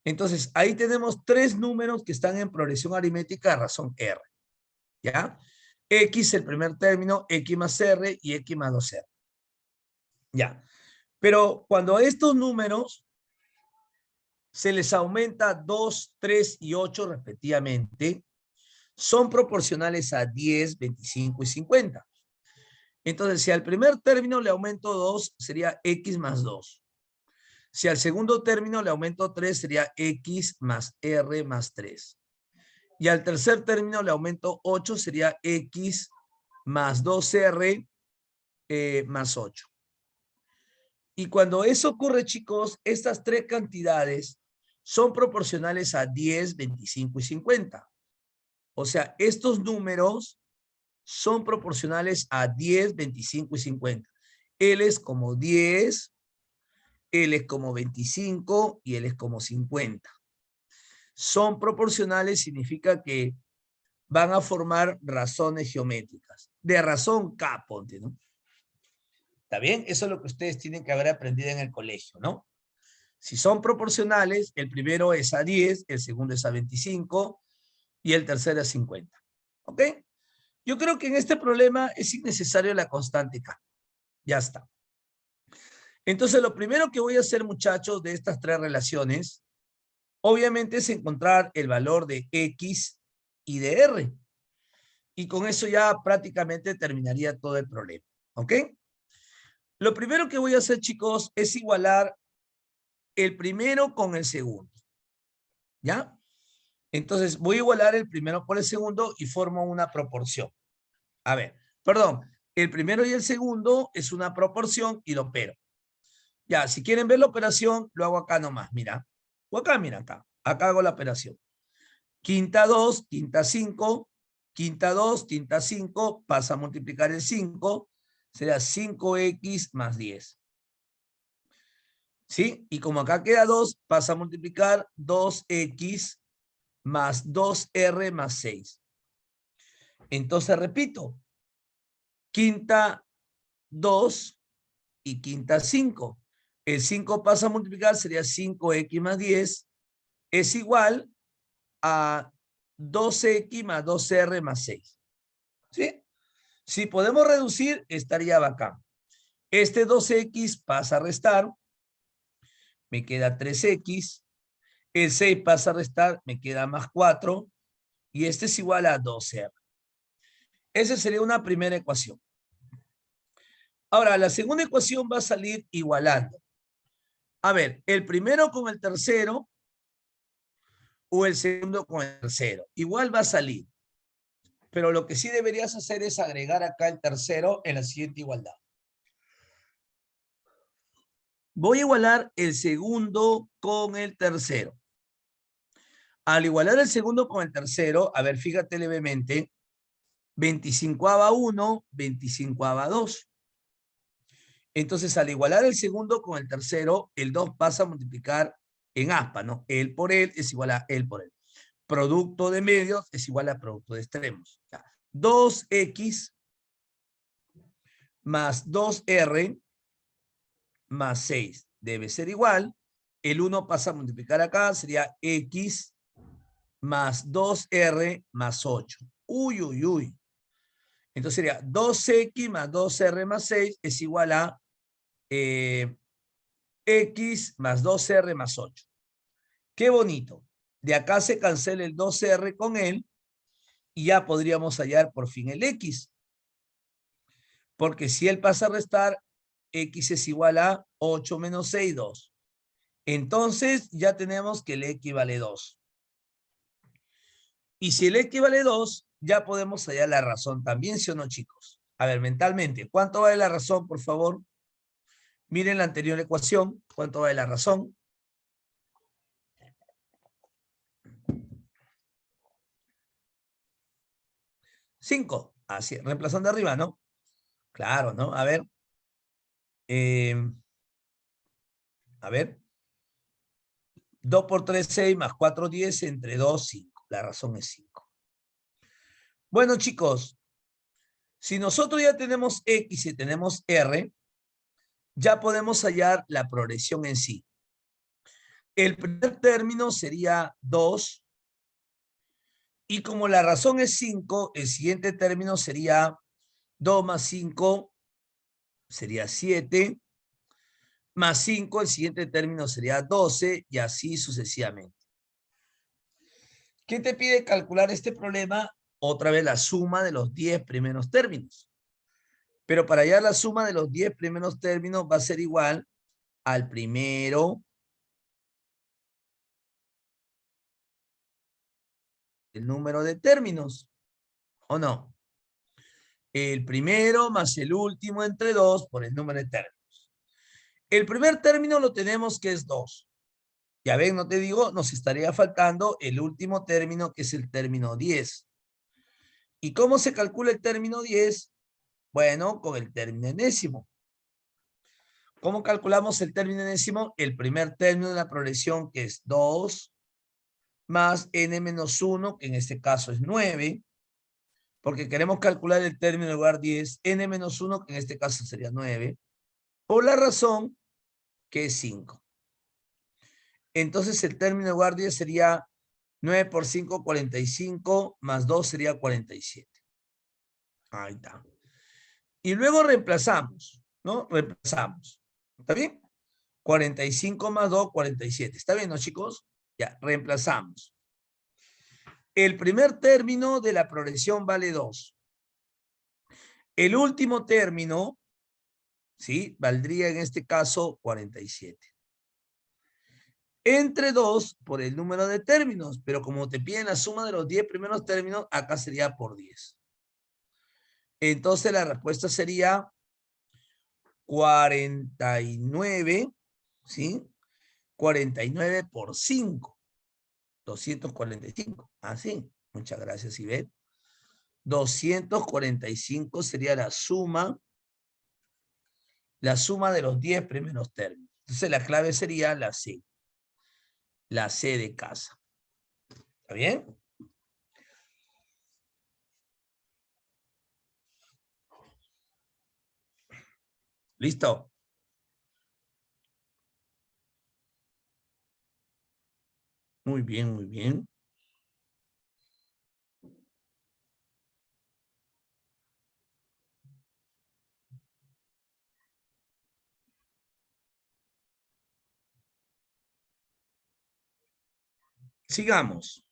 Entonces, ahí tenemos tres números que están en progresión aritmética a razón R. ¿Ya? X, el primer término, X más R y X más 2R. Ya. Pero cuando a estos números se les aumenta 2, 3 y 8 respectivamente, son proporcionales a 10, 25 y 50. Entonces, si al primer término le aumento 2, sería X más 2. Si al segundo término le aumento 3, sería X más R más 3. Y al tercer término le aumento 8, sería X más 2R más 8. Y cuando eso ocurre, chicos, estas tres cantidades son proporcionales a 10, 25 y 50. O sea, estos números son proporcionales a 10, 25 y 50. L es como 10, L es como 25 y L es como 50. Son proporcionales significa que van a formar razones geométricas. De razón K, ponte, ¿no? ¿Está bien? Eso es lo que ustedes tienen que haber aprendido en el colegio, ¿no? Si son proporcionales, el primero es a 10, el segundo es a 25 y el tercero a 50. ¿Ok? Yo creo que en este problema es innecesario la constante K. Ya está. Entonces, lo primero que voy a hacer, muchachos, de estas tres relaciones, obviamente es encontrar el valor de X y de R. Y con eso ya prácticamente terminaría todo el problema. ¿Ok? Lo primero que voy a hacer, chicos, es igualar el primero con el segundo. ¿Ya? Entonces, voy a igualar el primero por el segundo y formo una proporción. A ver, perdón, el primero y el segundo es una proporción y lo opero. Ya, si quieren ver la operación, lo hago acá nomás, mira. O acá, mira, acá. Acá hago la operación. Quinta 2, quinta 5, quinta 2, quinta 5, pasa a multiplicar el 5, será 5x más 10. ¿Sí? Y como acá queda 2, pasa a multiplicar 2x más 2r más 6. Entonces repito, quinta 2 y quinta 5. El 5 pasa a multiplicar, sería 5x más 10, es igual a 12x más 2r más 6. ¿Sí? Si podemos reducir, estaría bacán. Este 12x pasa a restar, me queda 3x. El 6 pasa a restar, me queda más 4. Y este es igual a 12r. Esa sería una primera ecuación. Ahora, la segunda ecuación va a salir igualando. A ver, el primero con el tercero o el segundo con el tercero. Igual va a salir. Pero lo que sí deberías hacer es agregar acá el tercero en la siguiente igualdad. Voy a igualar el segundo con el tercero. Al igualar el segundo con el tercero, a ver, fíjate levemente, 25ava 1, 25ava 2. Entonces, al igualar el segundo con el tercero, el 2 pasa a multiplicar en aspa, ¿no? El por él es igual a el por él. Producto de medios es igual a producto de extremos. 2x más 2r más 6 debe ser igual. El 1 pasa a multiplicar acá, sería x más 2r más 8. Uy, uy, uy. Entonces sería 2x más 2r más 6 es igual a x más 2r más 8. Qué bonito. De acá se cancela el 2r con él y ya podríamos hallar por fin el x. Porque si él pasa a restar, x es igual a 8 menos 6, 2. Entonces ya tenemos que el x vale 2. Y si el x vale 2, ya podemos hallar la razón también, ¿sí o no, chicos? A ver, mentalmente, ¿cuánto vale la razón, por favor? Miren la anterior ecuación, ¿cuánto vale la razón? 5. Así, reemplazando arriba, ¿no? Claro, ¿no? A ver. A ver. 2 por 3, 6, más 4, 10, entre 2, 5. La razón es 5. Bueno, chicos, si nosotros ya tenemos X y tenemos R, ya podemos hallar la progresión en sí. El primer término sería 2, y como la razón es 5, el siguiente término sería 2 más 5, sería 7, más 5, el siguiente término sería 12, y así sucesivamente. ¿Qué te pide calcular este problema? Otra vez la suma de los 10 primeros términos. Pero para hallar la suma de los 10 primeros términos va a ser igual al primero, el número de términos, ¿o no? El primero más el último entre 2 por el número de términos. El primer término lo tenemos que es 2. Ya ven, no te digo, nos estaría faltando el último término que es el término 10. ¿Y cómo se calcula el término 10? Bueno, con el término enésimo. ¿Cómo calculamos el término enésimo? El primer término de la progresión, que es 2, más n menos 1, que en este caso es 9, porque queremos calcular el término en lugar 10, n menos 1, que en este caso sería 9, por la razón que es 5. Entonces el término en lugar 10 sería 9 por 5, 45, más 2 sería 47. Ahí está. Y luego reemplazamos, ¿no? Reemplazamos. ¿Está bien? 45 más 2, 47. ¿Está bien, no, chicos? Ya, reemplazamos. El primer término de la progresión vale 2. El último término, ¿sí? Valdría en este caso 47. Entre 2 por el número de términos, pero como te piden la suma de los 10 primeros términos, acá sería por 10. Entonces la respuesta sería 49, ¿sí? 49 por 5, 245. Así. Muchas gracias, Ivette. 245 sería la suma de los 10 primeros términos. Entonces la clave sería la C. La C de casa. ¿Está bien? ¿Listo? Muy bien, muy bien. Sigamos.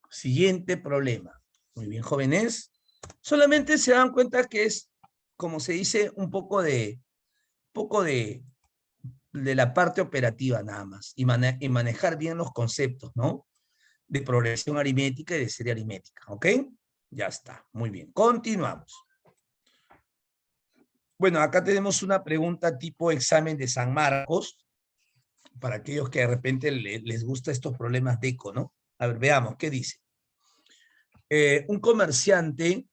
Siguiente problema. Muy bien, jóvenes. Solamente se dan cuenta que es, como se dice, un poco de la parte operativa nada más. Y manejar bien los conceptos, ¿no? De progresión aritmética y de serie aritmética. ¿Ok? Ya está. Muy bien. Continuamos. Bueno, acá tenemos una pregunta tipo examen de San Marcos, para aquellos que de repente les gusta estos problemas de eco, ¿no? A ver, veamos, ¿qué dice? Un comerciante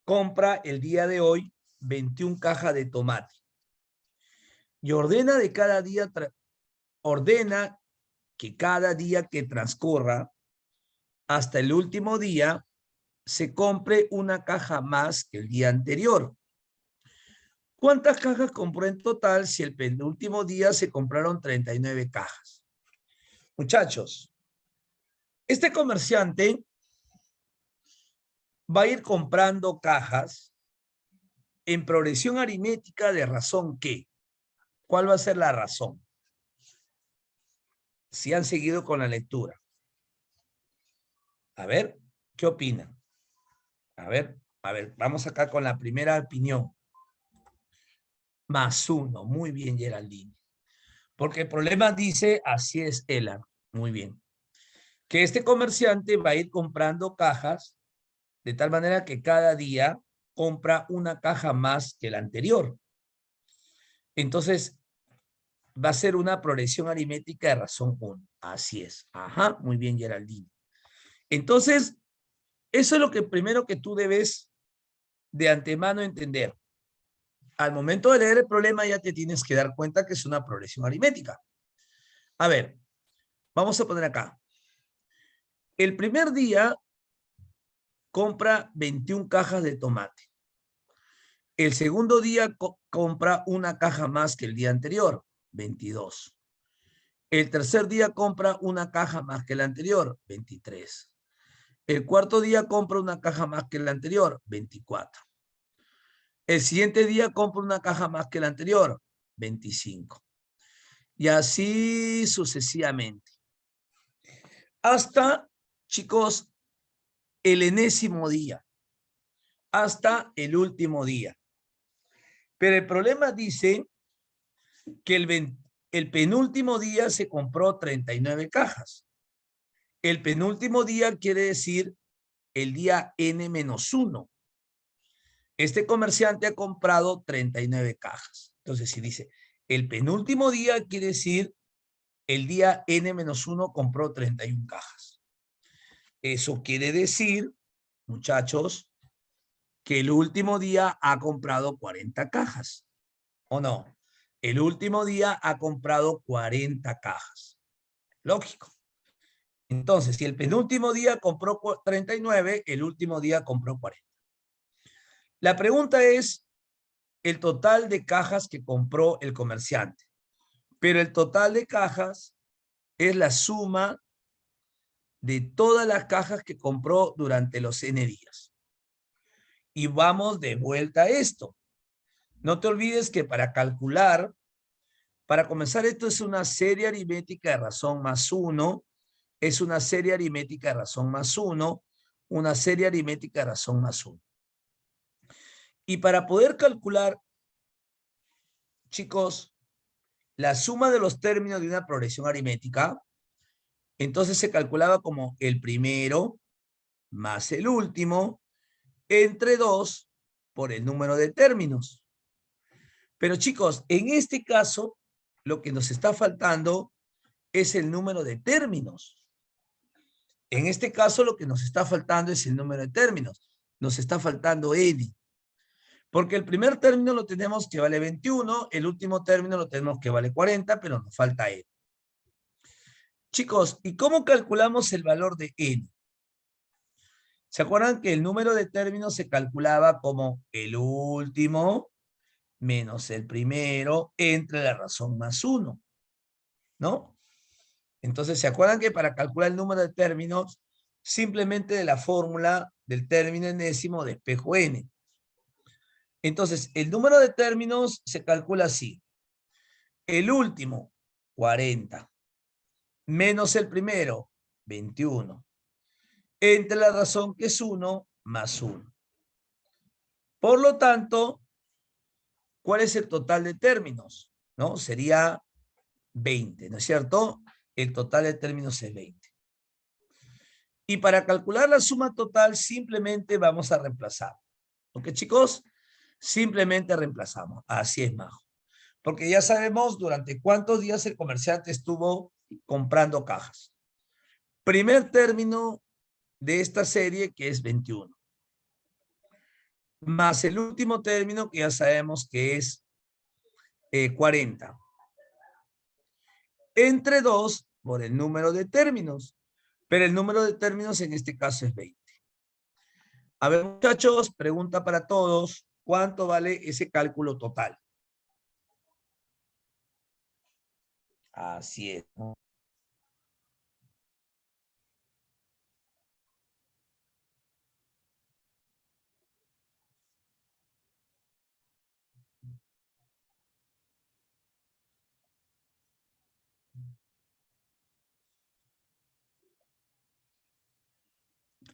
compra el día de hoy 21 cajas de tomate y ordena que cada día que transcurra hasta el último día se compre una caja más que el día anterior. ¿Cuántas cajas compró en total si el penúltimo día se compraron 39 cajas? Muchachos, este comerciante va a ir comprando cajas en progresión aritmética de razón ¿qué? ¿Cuál va a ser la razón? Si han seguido con la lectura. A ver, ¿qué opinan? A ver, vamos acá con la primera opinión. +1, muy bien, Geraldine. Porque el problema dice, así es, Ela, muy bien. Que este comerciante va a ir comprando cajas de tal manera que cada día compra una caja más que la anterior. Entonces, va a ser una progresión aritmética de razón 1. Así es. Ajá, muy bien, Geraldine. Entonces, eso es lo que primero que tú debes de antemano entender. Al momento de leer el problema ya te tienes que dar cuenta que es una progresión aritmética. A ver, vamos a poner acá. El primer día compra 21 cajas de tomate. El segundo día compra una caja más que el día anterior, 22. El tercer día compra una caja más que el anterior, 23. El cuarto día compra una caja más que el anterior, 24. El siguiente día compra una caja más que el anterior, 25. Y así sucesivamente. Hasta, chicos, el enésimo día. Hasta el último día. Pero el problema dice que el penúltimo día se compró 39 cajas. El penúltimo día quiere decir el día N-1. Este comerciante ha comprado 39 cajas. Entonces, si dice el penúltimo día, quiere decir el día N-1 compró 31 cajas. Eso quiere decir, muchachos, que el último día ha comprado 40 cajas. ¿O no? El último día ha comprado 40 cajas. Lógico. Entonces, si el penúltimo día compró 39, el último día compró 40. La pregunta es el total de cajas que compró el comerciante. Pero el total de cajas es la suma de todas las cajas que compró durante los N días. Y vamos de vuelta a esto. No te olvides que para calcular, para comenzar, esto es una serie aritmética de razón más 1, es una serie aritmética de razón más 1, una serie aritmética de razón más 1. Y para poder calcular, chicos, la suma de los términos de una progresión aritmética, entonces se calculaba como el primero más el último entre 2 por el número de términos. Pero chicos, en este caso, lo que nos está faltando es el número de términos. En este caso, lo que nos está faltando es el número de términos. Nos está faltando n. Porque el primer término lo tenemos que vale 21, el último término lo tenemos que vale 40, pero nos falta n. Chicos, ¿y cómo calculamos el valor de n? ¿Se acuerdan que el número de términos se calculaba como el último menos el primero entre la razón más 1? ¿No? Entonces, ¿se acuerdan que para calcular el número de términos, simplemente de la fórmula del término enésimo de espejo n? Entonces, el número de términos se calcula así. El último, 40. Menos el primero, 21. Entre la razón que es 1 más 1. Por lo tanto, ¿cuál es el total de términos? ¿No? Sería 20, ¿no es cierto? El total de términos es 20. Y para calcular la suma total, simplemente vamos a reemplazar. ¿Ok, chicos? Simplemente reemplazamos. Así es, Majo. Porque ya sabemos durante cuántos días el comerciante estuvo comprando cajas. Primer término de esta serie, que es 21. Más el último término, que ya sabemos que es 40. Entre 2 por el número de términos. Pero el número de términos en este caso es 20. A ver, muchachos, pregunta para todos. ¿Cuánto vale ese cálculo total? Así es, ¿no?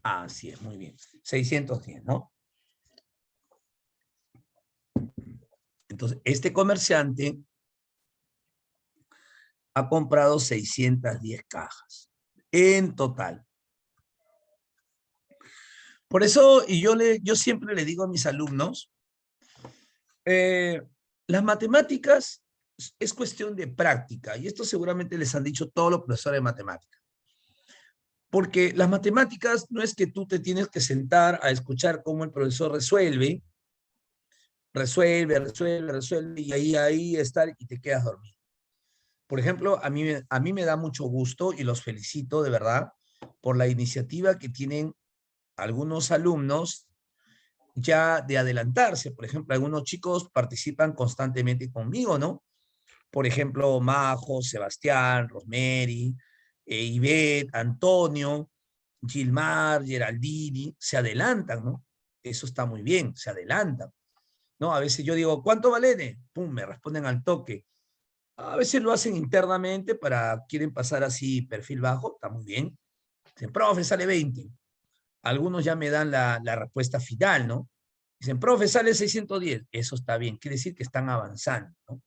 Así es, muy bien. 610, ¿no? Entonces, este comerciante ha comprado 610 cajas en total. Por eso, y yo siempre le digo a mis alumnos, Las matemáticas es cuestión de práctica, y esto seguramente les han dicho todos los profesores de matemáticas. Porque las matemáticas no es que tú te tienes que sentar a escuchar cómo el profesor resuelve, y ahí estar y te quedas dormido. Por ejemplo, a mí me da mucho gusto y los felicito de verdad por la iniciativa que tienen algunos alumnos ya de adelantarse. Por ejemplo, algunos chicos participan constantemente conmigo, ¿no? Por ejemplo, Majo, Sebastián, Rosemary, Ivette, Antonio, Gilmar, Geraldini, se adelantan, ¿no? Eso está muy bien, se adelantan, ¿no? A veces yo digo, ¿cuánto vale? Pum, me responden al toque. A veces lo hacen internamente quieren pasar así perfil bajo, está muy bien. Dicen, profe, sale 20. Algunos ya me dan la respuesta final, ¿no? Dicen, profe, sale 610. Eso está bien, quiere decir que están avanzando, ¿no?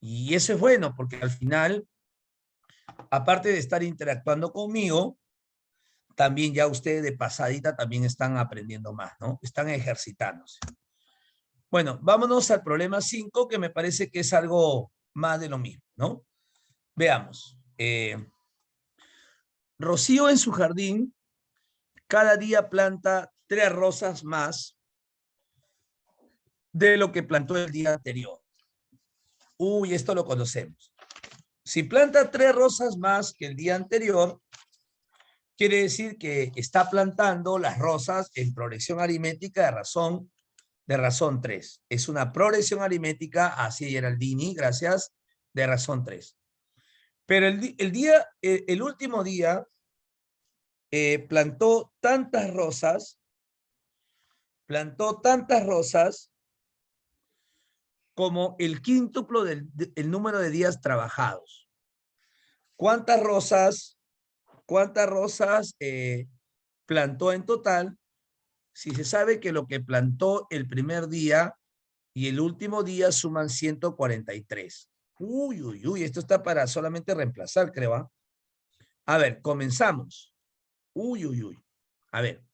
Y eso es bueno, porque al final, aparte de estar interactuando conmigo, también ya ustedes de pasadita también están aprendiendo más, ¿no? Están ejercitándose. Bueno, vámonos al problema 5, que me parece que es algo más de lo mismo, ¿no? Veamos. Rocío en su jardín cada día planta 3 rosas más de lo que plantó el día anterior. Uy, esto lo conocemos. Si planta 3 rosas más que el día anterior, quiere decir que está plantando las rosas en progresión aritmética de razón 3. Es una progresión aritmética, así Geraldini, gracias, de razón 3. Pero el último día plantó tantas rosas como el quíntuplo del número de días trabajados. ¿Cuántas rosas plantó en total? Si se sabe que lo que plantó el primer día y el último día suman 143. Uy, esto está para solamente reemplazar, creo. ¿Ah? A ver, comenzamos. Uy. A ver.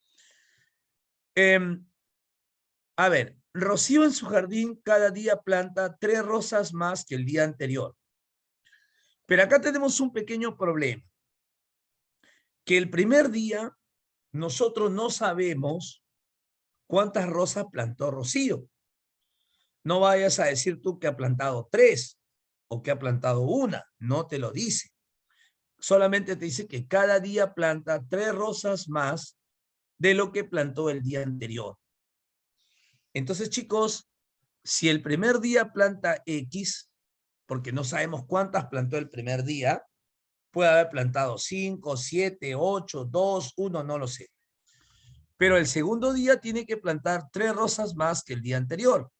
A ver, Rocío en su jardín cada día planta 3 rosas más que el día anterior. Pero acá tenemos un pequeño problema. Que el primer día nosotros no sabemos cuántas rosas plantó Rocío. No vayas a decir tú que ha plantado 3 o que ha plantado 1. No te lo dice. Solamente te dice que cada día planta 3 rosas más de lo que plantó el día anterior. Entonces, chicos, si el primer día planta X, porque no sabemos cuántas plantó el primer día, puede haber plantado 5, 7, 8, 2, 1, no lo sé. Pero el segundo día tiene que plantar 3 rosas más que el día anterior.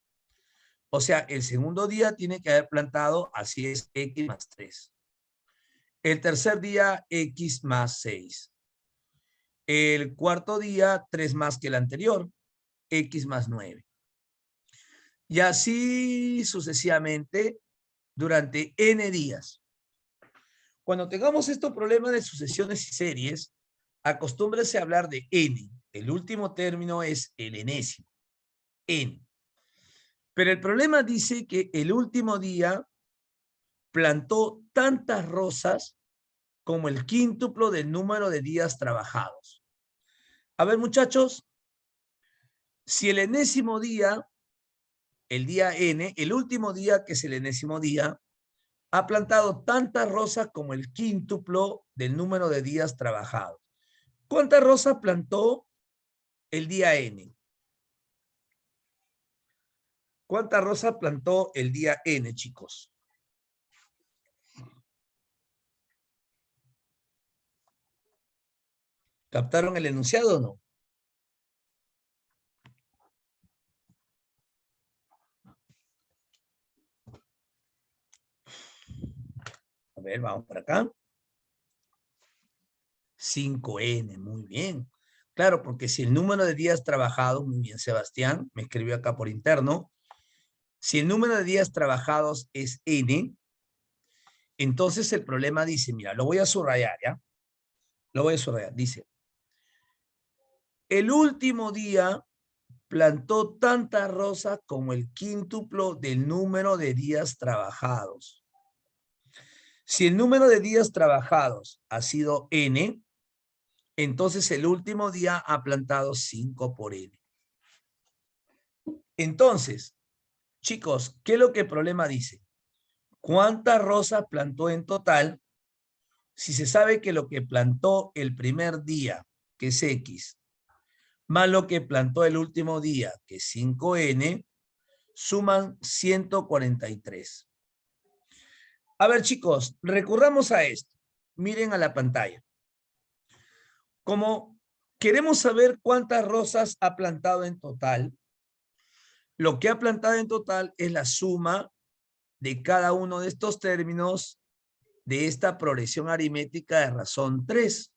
O sea, el segundo día tiene que haber plantado, así es, X más 3. El tercer día, X más 6. El cuarto día, 3 más que el anterior, X más 9. Y así sucesivamente durante N días. Cuando tengamos estos problemas de sucesiones y series, acostúmbrese a hablar de N. El último término es el enésimo. N. Pero el problema dice que el último día plantó tantas rosas como el quíntuplo del número de días trabajados. A ver, muchachos, si el enésimo día, el día N, el último día que es el enésimo día, ha plantado tantas rosas como el quíntuplo del número de días trabajados. ¿Cuántas rosas plantó el día N? ¿Cuántas rosas plantó el día N, chicos? ¿Captaron el enunciado o no? A ver, vamos por acá. 5N, muy bien. Claro, porque si el número de días trabajados, muy bien, Sebastián, me escribió acá por interno, si el número de días trabajados es N, entonces el problema dice, mira, lo voy a subrayar, ¿ya? Lo voy a subrayar, dice, el último día plantó tantas rosas como el quíntuplo del número de días trabajados. Si el número de días trabajados ha sido n, entonces el último día ha plantado 5 por n. Entonces, chicos, ¿qué es lo que el problema dice? ¿Cuántas rosas plantó en total? Si se sabe que lo que plantó el primer día, que es X, más lo que plantó el último día, que es 5n, suman 143. A ver, chicos, recurramos a esto. Miren a la pantalla. Como queremos saber cuántas rosas ha plantado en total, lo que ha plantado en total es la suma de cada uno de estos términos de esta progresión aritmética de razón 3.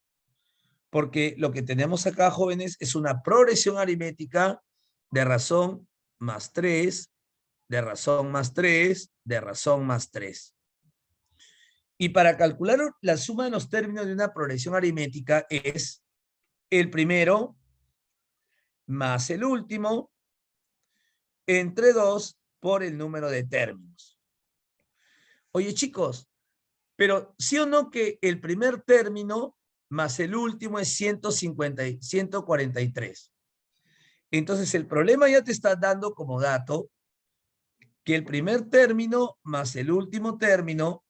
Porque lo que tenemos acá, jóvenes, es una progresión aritmética de razón más 3, de razón más 3, de razón más 3. Y para calcular la suma de los términos de una progresión aritmética es el primero más el último entre 2 por el número de términos. Oye, chicos, pero sí o no que el primer término más el último es 143. Entonces el problema ya te está dando como dato que el primer término más el último término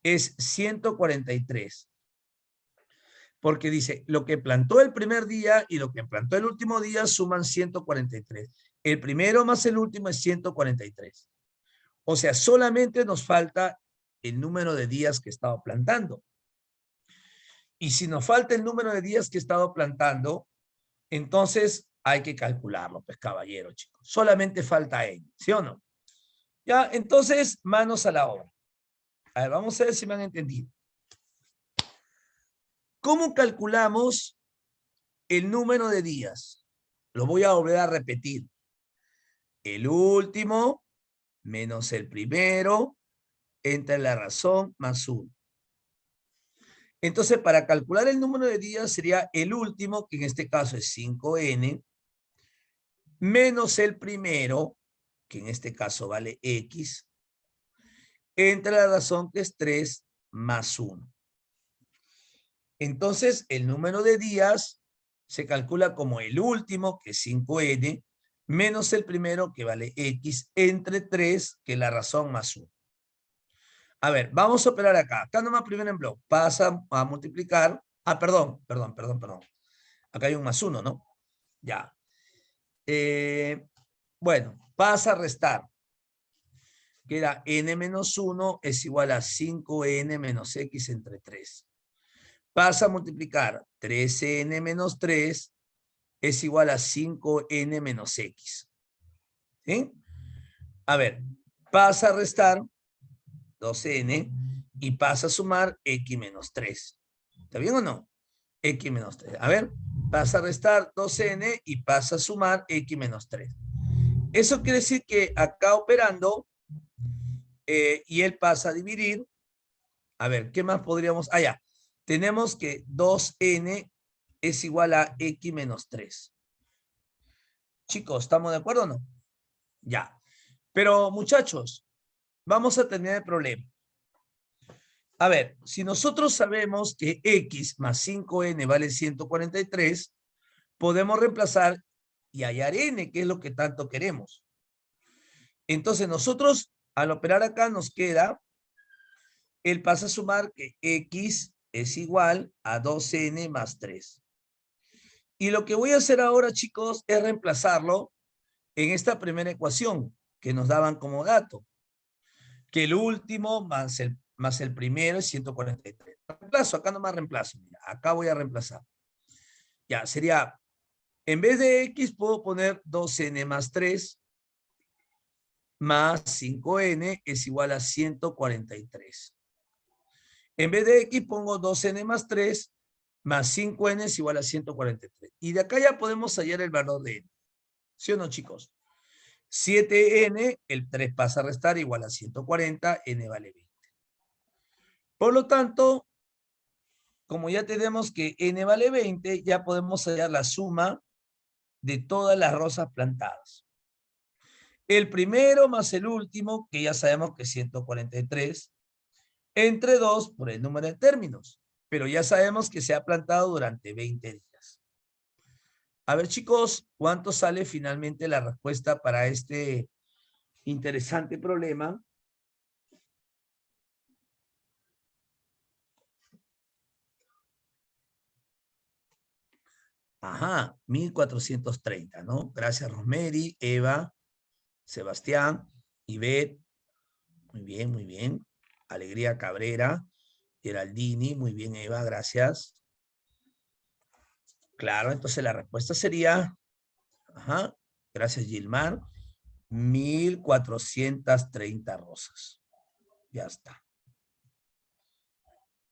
es 143. Porque dice, lo que plantó el primer día y lo que plantó el último día suman 143. El primero más el último es 143. O sea, solamente nos falta el número de días que he estado plantando. Y si nos falta el número de días que he estado plantando, entonces hay que calcularlo, pues caballero, chicos. Solamente falta n, ¿sí o no? Ya, entonces, manos a la obra. A ver, vamos a ver si me han entendido. ¿Cómo calculamos el número de días? Lo voy a volver a repetir. El último menos el primero entre la razón más 1. Entonces, para calcular el número de días sería el último, que en este caso es 5n, menos el primero, que en este caso vale x, entre la razón que es 3 más 1. Entonces, el número de días se calcula como el último, que es 5n, menos el primero, que vale x, entre 3, que es la razón más 1. A ver, vamos a operar acá. Acá nomás primero en bloque. Pasa a multiplicar. Ah, perdón. Acá hay un más 1, ¿no? Ya. Bueno, pasa a restar. Queda n menos 1 es igual a 5n menos x entre 3. Pasa a multiplicar. 13n menos 3 es igual a 5n menos x. ¿Sí? A ver, pasa a restar 12n y pasa a sumar x menos 3. ¿Está bien o no? X menos 3. A ver, pasa a restar 12n y pasa a sumar x menos 3. Eso quiere decir que acá operando y él pasa a dividir. A ver, ¿qué más podríamos? Ah, ya. Tenemos que 2n es igual a x menos 3. Chicos, ¿estamos de acuerdo o no? Ya. Pero muchachos, vamos a tener el problema. A ver, si nosotros sabemos que x más 5n vale 143, podemos reemplazar y hallar n, que es lo que tanto queremos. Entonces nosotros, al operar acá, nos queda, él pasa a sumar que x es igual a 2n más 3. Y lo que voy a hacer ahora, chicos, es reemplazarlo en esta primera ecuación que nos daban como dato. Que el último más el primero es 143. Reemplazo, acá nomás reemplazo. Mira, acá voy a reemplazar. Ya, sería, en vez de x puedo poner 2n más 3 más 5n es igual a 143. En vez de x pongo 2n más 3 más 5n es igual a 143. Y de acá ya podemos hallar el valor de n. ¿Sí o no, chicos? 7n, el 3 pasa a restar igual a 140, n vale 20. Por lo tanto, como ya tenemos que n vale 20, ya podemos hallar la suma de todas las rosas plantadas. El primero más el último, que ya sabemos que es 143, entre 2 por el número de términos, pero ya sabemos que se ha plantado durante 20 días. A ver, chicos, ¿cuánto sale finalmente la respuesta para este interesante problema? Ajá, 1430, ¿no? Gracias, Rosemary, Eva, Sebastián, Ivette. Muy bien, muy bien. Alegría Cabrera, Geraldini, muy bien, Eva, gracias. Claro, entonces la respuesta sería, ajá, gracias, Gilmar, 1430 rosas. Ya está.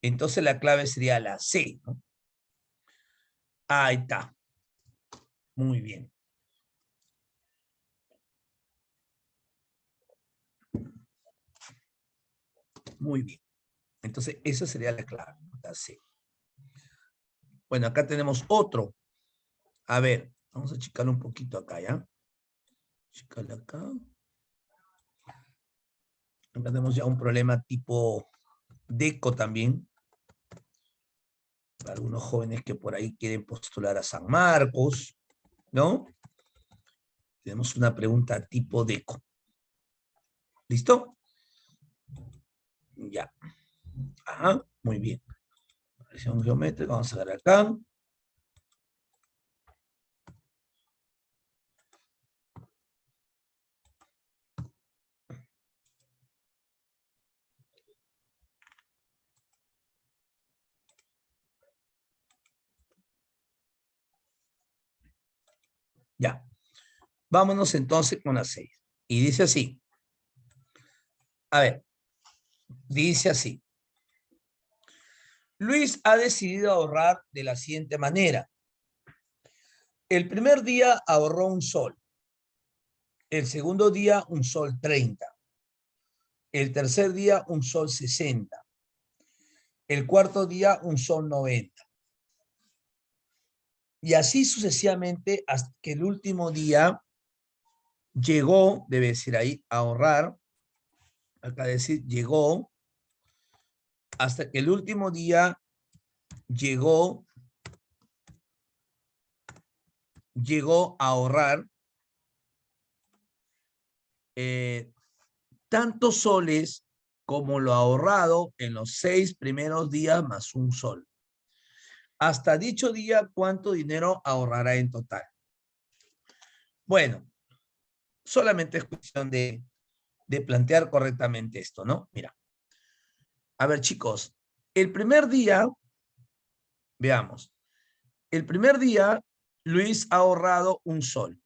Entonces la clave sería la C, ¿no? Ahí está. Muy bien. Muy bien. Entonces esa sería la clave, la C. Bueno, acá tenemos otro. A ver, vamos a achicarlo un poquito acá, ¿ya? Achicarle acá. Acá tenemos ya un problema tipo DECO también. Para algunos jóvenes que por ahí quieren postular a San Marcos, ¿no? Tenemos una pregunta tipo DECO. ¿Listo? Ya. Ajá, muy bien. Presión geométrica, vamos a ver acá. Ya. Vámonos entonces con la 6. Y dice así. A ver, dice así. Luis ha decidido ahorrar de la siguiente manera. El primer día ahorró un sol. El segundo día un sol 30. El tercer día un sol 60. El cuarto día un sol 90. Y así sucesivamente hasta que el último día llegó, debe decir ahí, a ahorrar. Acá decir llegó, hasta que el último día llegó a ahorrar tantos soles como lo ahorrado en los 6 primeros días más un sol. Hasta dicho día, ¿cuánto dinero ahorrará en total? Bueno, solamente es cuestión de plantear correctamente esto, ¿no? Mira. A ver, chicos, el primer día, veamos, el primer día Luis ha ahorrado un sol.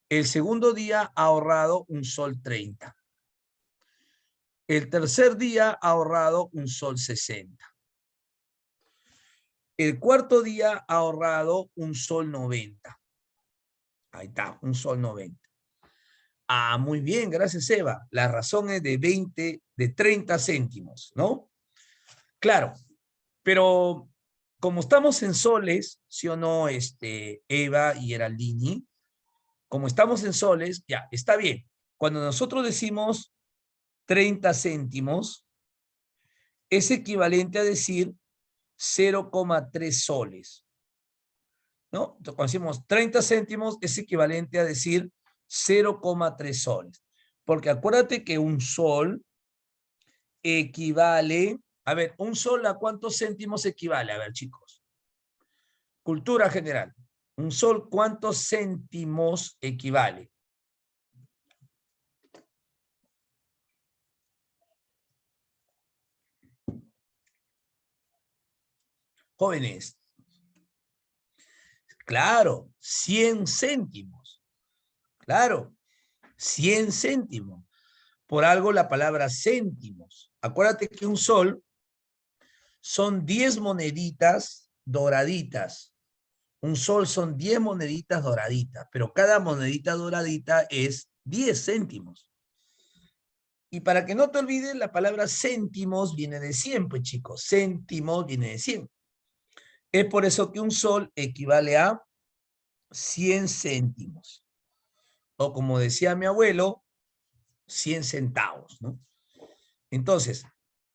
El segundo día ha ahorrado un sol 30. El tercer día ha ahorrado un sol 60. El cuarto día ha ahorrado un sol 90. Ahí está, un sol 90. Ah, muy bien, gracias, Eva. La razón es de 30 céntimos, ¿no? Claro, pero como estamos en soles, ¿sí o no, Eva y Geraldini? Como estamos en soles, ya, está bien. Cuando nosotros decimos 30 céntimos, es equivalente a decir 0,3 soles, ¿no? Entonces, cuando decimos 30 céntimos, es equivalente a decir 0,3 soles. Porque acuérdate que un sol equivale, a ver, ¿un sol a cuántos céntimos equivale? A ver, chicos. Cultura general. ¿Un sol cuántos céntimos equivale? Jóvenes. Claro, 100 céntimos. Claro, 100 céntimos. Por algo la palabra céntimos. Acuérdate que un sol son 10 moneditas doraditas. Un sol son 10 moneditas doraditas, pero cada monedita doradita es 10 céntimos. Y para que no te olvides, la palabra céntimos viene de 100, pues chicos. Céntimos viene de 100. Es por eso que un sol equivale a 100 céntimos. O como decía mi abuelo, 100 centavos, ¿no? Entonces,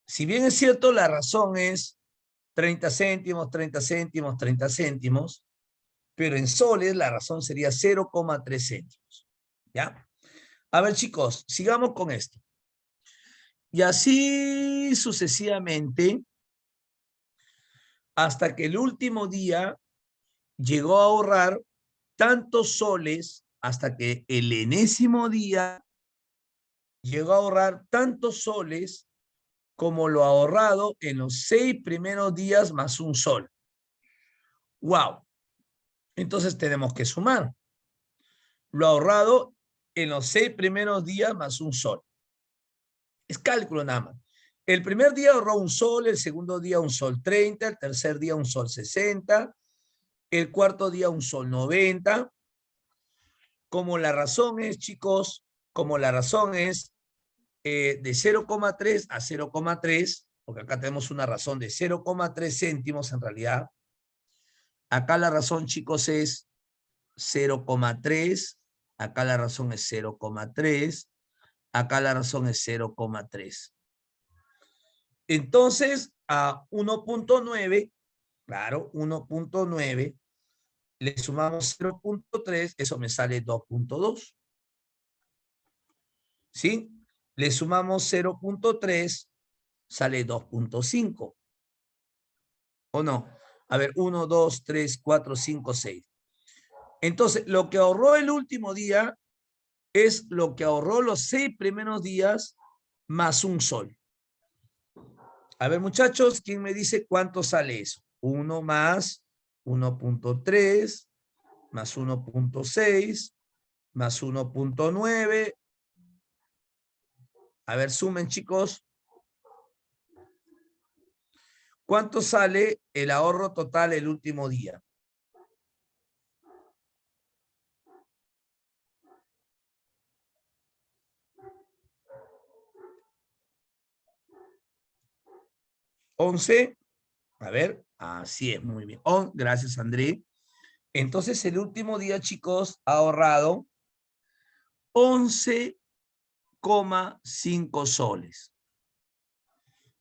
si bien es cierto, la razón es 30 céntimos, 30 céntimos, 30 céntimos, pero en soles la razón sería 0,3 céntimos. ¿Ya? A ver, chicos, sigamos con esto. Y así sucesivamente, hasta que el último día llegó a ahorrar tantos soles, hasta que el enésimo día llegó a ahorrar tantos soles como lo ahorrado en los 6 primeros días más un sol. ¡Wow! Entonces tenemos que sumar lo ahorrado en los 6 primeros días más un sol. Es cálculo nada más. El primer día ahorró un sol, el segundo día un sol 30, el tercer día un sol 60, el cuarto día un sol 90. Como la razón es, chicos, como la razón es de 0,3 a 0,3, porque acá tenemos una razón de 0,3 céntimos en realidad. Acá la razón, chicos, es 0,3. Acá la razón es 0,3. Acá la razón es 0,3. Entonces, a 1.9, claro, 1.9, le sumamos 0.3, eso me sale 2.2. ¿Sí? Le sumamos 0.3, sale 2.5. ¿O no? A ver, 1, 2, 3, 4, 5, 6. Entonces, lo que ahorró el último día es lo que ahorró los 6 primeros días más un sol. A ver, muchachos, ¿quién me dice cuánto sale eso? 1 más 1.3 más 1.6 más 1.9. A ver, sumen, chicos. ¿Cuánto sale el ahorro total el último día? ¿11? A ver, así es, muy bien. Gracias, André. Entonces, el último día, chicos, ha ahorrado 11,5 soles.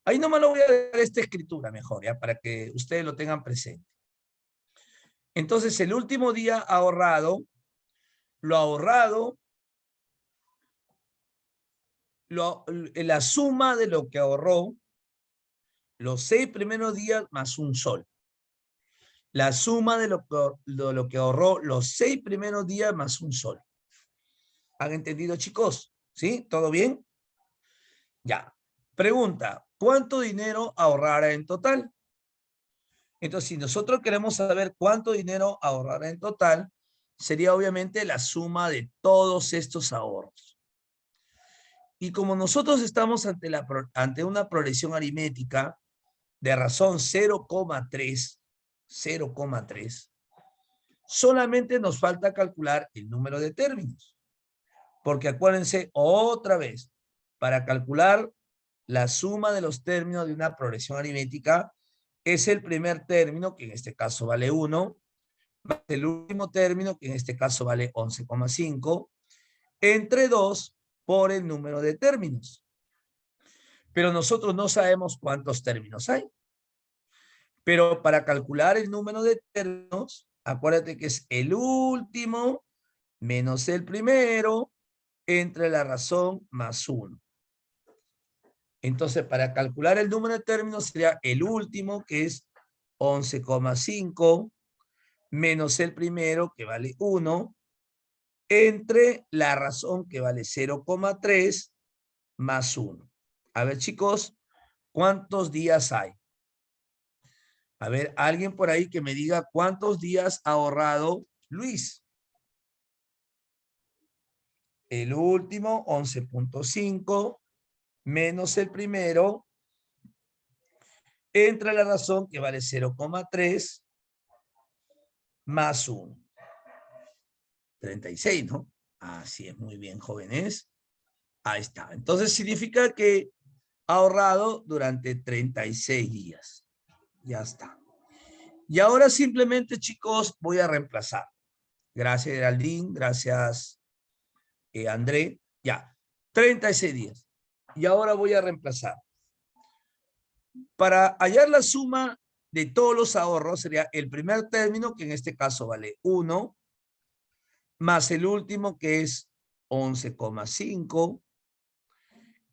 Ahí nomás lo voy a dar esta escritura mejor, ¿ya? Para que ustedes lo tengan presente. Entonces, el último día ha ahorrado, la suma de lo que ahorró los 6 primeros días más un sol. La suma de lo que ahorró los 6 primeros días más un sol. ¿Han entendido, chicos? ¿Sí? ¿Todo bien? Ya. Pregunta, ¿cuánto dinero ahorrará en total? Entonces, si nosotros queremos saber cuánto dinero ahorrará en total, sería obviamente la suma de todos estos ahorros. Y como nosotros estamos ante una progresión aritmética de razón 0,3, solamente nos falta calcular el número de términos. Porque acuérdense otra vez, para calcular la suma de los términos de una progresión aritmética es el primer término, que en este caso vale 1, más el último término, que en este caso vale 11,5, entre 2 por el número de términos. Pero nosotros no sabemos cuántos términos hay. Pero para calcular el número de términos, acuérdate que es el último menos el primero entre la razón más 1. Entonces, para calcular el número de términos sería el último, que es 11,5, menos el primero, que vale 1, entre la razón, que vale 0,3, más 1. A ver, chicos, ¿cuántos días hay? A ver, alguien por ahí que me diga cuántos días ha ahorrado Luis. El último, 11,5, menos el primero, entre la razón, que vale 0,3, más 1. 36, ¿no? Así es, muy bien, jóvenes. Ahí está. Entonces significa que ha ahorrado durante 36 días. Ya está. Y ahora simplemente, chicos, voy a reemplazar. Gracias, Geraldine. Gracias, André. Ya, 36 días. Y ahora voy a reemplazar. Para hallar la suma de todos los ahorros sería el primer término, que en este caso vale 1, más el último, que es 11,5,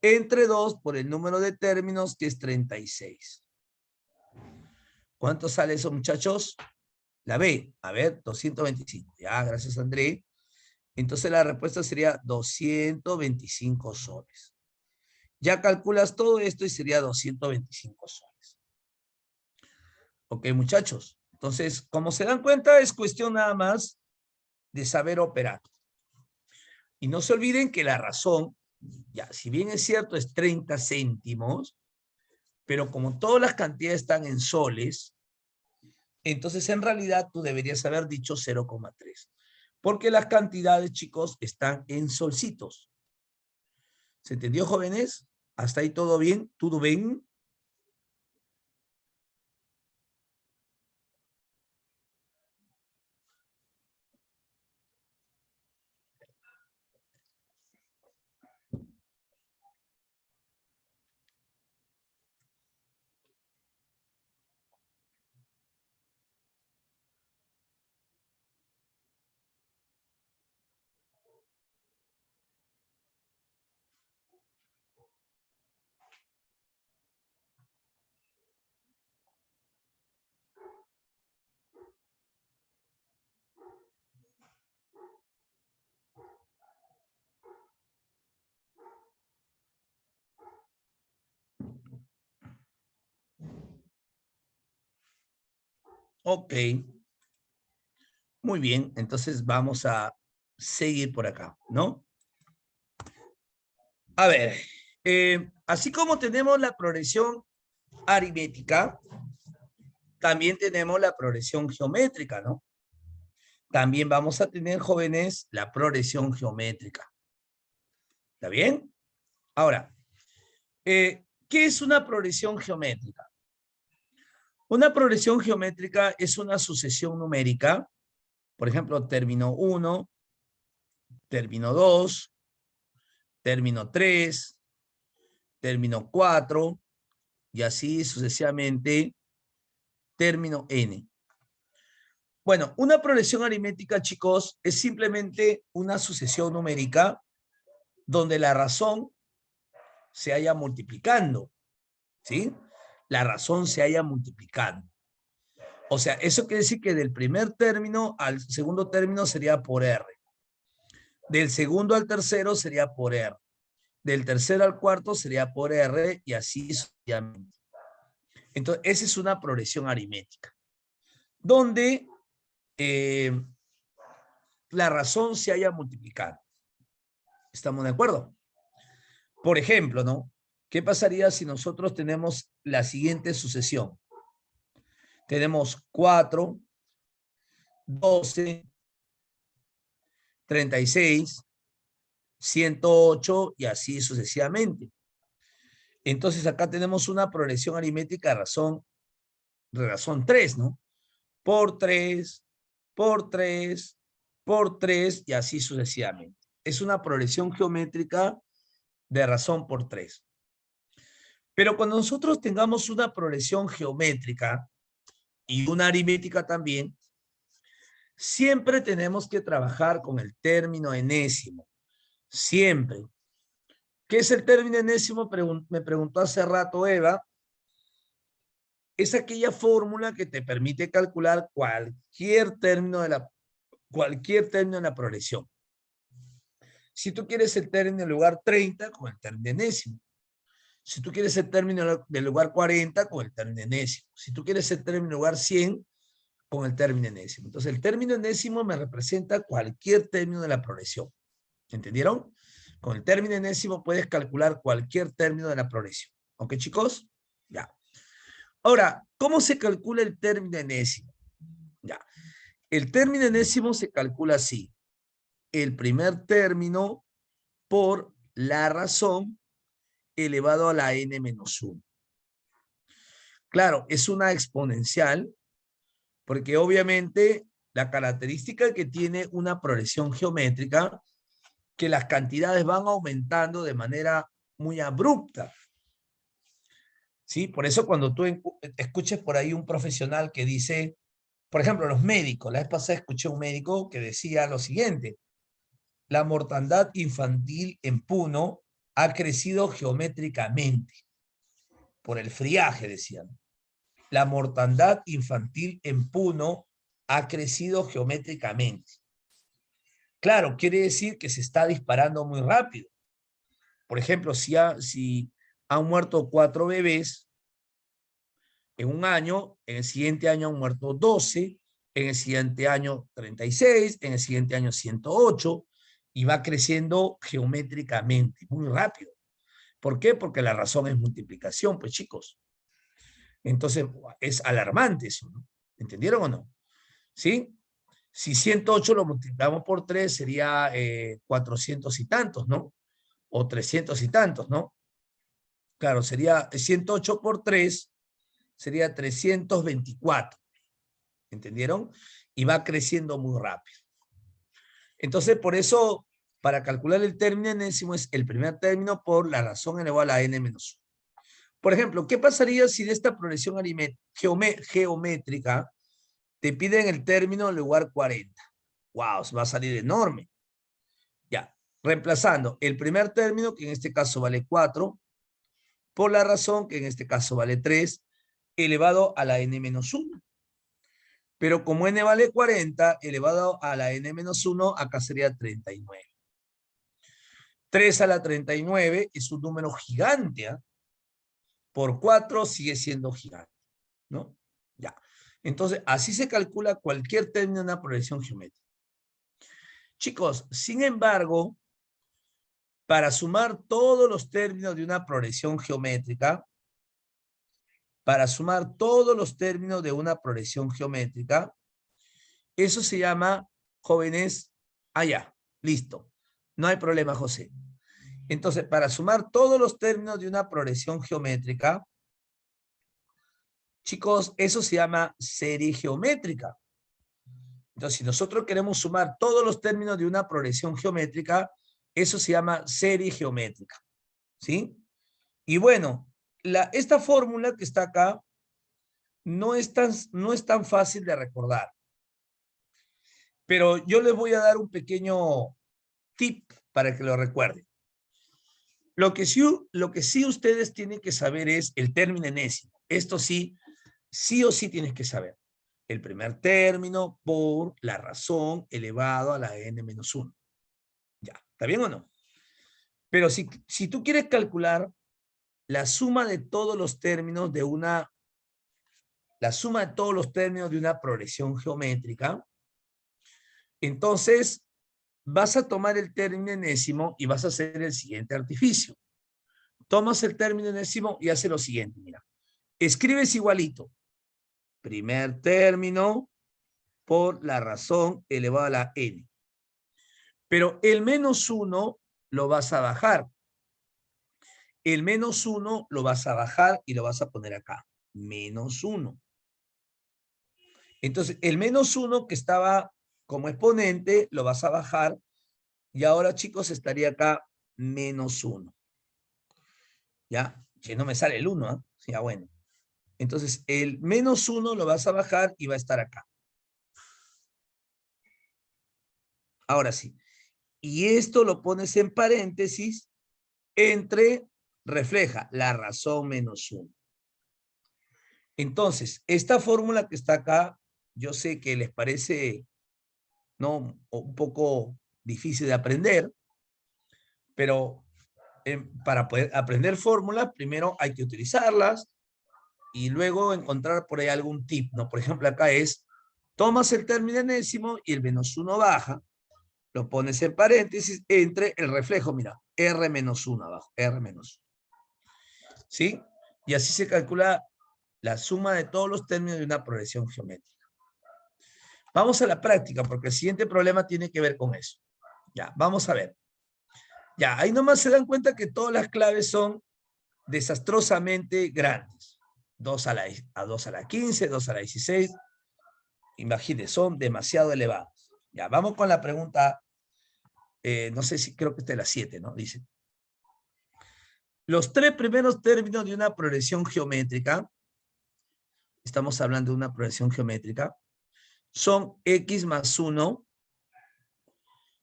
entre 2 por el número de términos, que es 36. ¿Cuánto sale eso, muchachos? La B, a ver, 225. Ya, gracias, André. Entonces la respuesta sería 225 soles. Ya calculas todo esto y sería 225 soles. Ok, muchachos. Entonces, como se dan cuenta, es cuestión nada más de saber operar. Y no se olviden que la razón, ya, si bien es cierto, es 30 céntimos, pero como todas las cantidades están en soles, entonces en realidad tú deberías haber dicho 0,3. Porque las cantidades, chicos, están en solcitos. ¿Se entendió, jóvenes? ¿Hasta ahí todo bien? ¿Todo bien? Ok, muy bien. Entonces vamos a seguir por acá, ¿no? A ver, así como tenemos la progresión aritmética, también tenemos la progresión geométrica, ¿no? También vamos a tener, jóvenes, la progresión geométrica. ¿Está bien? Ahora, ¿qué es una progresión geométrica? Una progresión geométrica es una sucesión numérica, por ejemplo, término 1, término 2, término 3, término 4, y así sucesivamente, término n. Bueno, una progresión aritmética, chicos, es simplemente una sucesión numérica donde la razón se haya multiplicando, ¿sí? La razón se haya multiplicando. O sea, eso quiere decir que del primer término al segundo término sería por R. Del segundo al tercero sería por R. Del tercero al cuarto sería por R y así sucesivamente. Entonces, esa es una progresión aritmética, donde la razón se haya multiplicado. ¿Estamos de acuerdo? Por ejemplo, ¿no? ¿Qué pasaría si nosotros tenemos la siguiente sucesión? Tenemos 4, 12, 36, 108 y así sucesivamente. Entonces acá tenemos una progresión aritmética de razón 3, ¿no? Por 3, por 3, por 3 y así sucesivamente. Es una progresión geométrica de razón por 3. Pero cuando nosotros tengamos una progresión geométrica y una aritmética también, siempre tenemos que trabajar con el término enésimo. Siempre. ¿Qué es el término enésimo? Me preguntó hace rato Eva. Es aquella fórmula que te permite calcular cualquier término de la progresión. Si tú quieres el término en lugar 30, con el término enésimo. Si tú quieres el término del lugar 40, con el término enésimo. Si tú quieres el término en lugar 100, con el término enésimo. Entonces, el término enésimo me representa cualquier término de la progresión. ¿Entendieron? Con el término enésimo puedes calcular cualquier término de la progresión. ¿Ok, chicos? Ya. Ahora, ¿cómo se calcula el término enésimo? Ya. El término enésimo se calcula así. El primer término por la razón elevado a la n menos 1. Claro, es una exponencial porque obviamente La característica que tiene una progresión geométrica, que las cantidades van aumentando de manera muy abrupta. ¿Sí? Por eso cuando tú escuches por ahí un profesional que dice, por ejemplo, los médicos, la vez pasada escuché un médico que decía lo siguiente: la mortandad infantil en Puno ha crecido geométricamente por el friaje, decían. La mortandad infantil en Puno ha crecido geométricamente. Claro, quiere decir que se está disparando muy rápido. Por ejemplo, si han muerto 4 bebés en un año, en el siguiente año han muerto 12, en el siguiente año 36, en el siguiente año 108, y va creciendo geométricamente, muy rápido. ¿Por qué? Porque la razón es multiplicación, pues chicos. Entonces, es alarmante eso, ¿no? ¿Entendieron o no? ¿Sí? Si 108 lo multiplicamos por 3, sería 400 y tantos, ¿no? O 300 y tantos, ¿no? Claro, sería 108 por 3, sería 324. ¿Entendieron? Y va creciendo muy rápido. Entonces, por eso, para calcular el término enésimo es el primer término por la razón elevada a la n menos 1. Por ejemplo, ¿qué pasaría si de esta progresión geométrica te piden el término en lugar 40? ¡Wow! Va a salir enorme. Ya, reemplazando el primer término, que en este caso vale 4, por la razón, que en este caso vale 3, elevado a la n menos 1. Pero como n vale 40, elevado a la n menos 1, acá sería 39. 3 a la 39 es un número gigante, ¿eh? Por 4 sigue siendo gigante, ¿no? Ya. Entonces, así se calcula cualquier término de una progresión geométrica. Chicos, sin embargo, para sumar todos los términos de una progresión geométrica, eso se llama, jóvenes, allá, listo. No hay problema, José. Entonces, para sumar todos los términos de una progresión geométrica, chicos, eso se llama serie geométrica. Entonces, si nosotros queremos sumar todos los términos de una progresión geométrica, eso se llama serie geométrica. ¿Sí? Y bueno, esta fórmula que está acá no es tan fácil de recordar. Pero yo les voy a dar un pequeño tip para que lo recuerden. Lo que sí ustedes tienen que saber es el término enésimo. Esto sí o sí tienes que saber. El primer término por la razón elevado a la n menos 1. Ya, ¿está bien o no? Pero si tú quieres calcular la suma de todos los términos de una progresión geométrica, entonces vas a tomar el término enésimo y vas a hacer el siguiente artificio. Tomas el término enésimo y haces lo siguiente, mira. Escribes igualito. Primer término por la razón elevada a la n. Pero el menos 1 lo vas a bajar. El menos 1 lo vas a bajar y lo vas a poner acá. Menos 1. Entonces, el menos 1 que estaba como exponente lo vas a bajar. Y ahora, chicos, estaría acá menos 1. ¿Ya? Que no me sale el 1, ¿eh? Ya, bueno. Entonces, el menos 1 lo vas a bajar y va a estar acá. Ahora sí. Y esto lo pones en paréntesis entre, refleja, la razón menos 1. Entonces, esta fórmula que está acá, yo sé que les parece, ¿no?, un poco difícil de aprender, pero para poder aprender fórmulas, primero hay que utilizarlas y luego encontrar por ahí algún tip, ¿no? Por ejemplo, acá es, tomas el término enésimo y el menos 1 baja, lo pones en paréntesis entre el reflejo, mira, R menos 1 abajo, R menos 1. ¿Sí? Y así se calcula la suma de todos los términos de una progresión geométrica. Vamos a la práctica, porque el siguiente problema tiene que ver con eso. Ya, vamos a ver. Ya, ahí nomás se dan cuenta que todas las claves son desastrosamente grandes. 2 a la 15, 2 a la 16, Imagínense, son demasiado elevados. Ya, vamos con la pregunta, no sé si creo que esta es la 7, ¿no? Dice, los tres primeros términos de una progresión geométrica, estamos hablando de una progresión geométrica, son x más 1,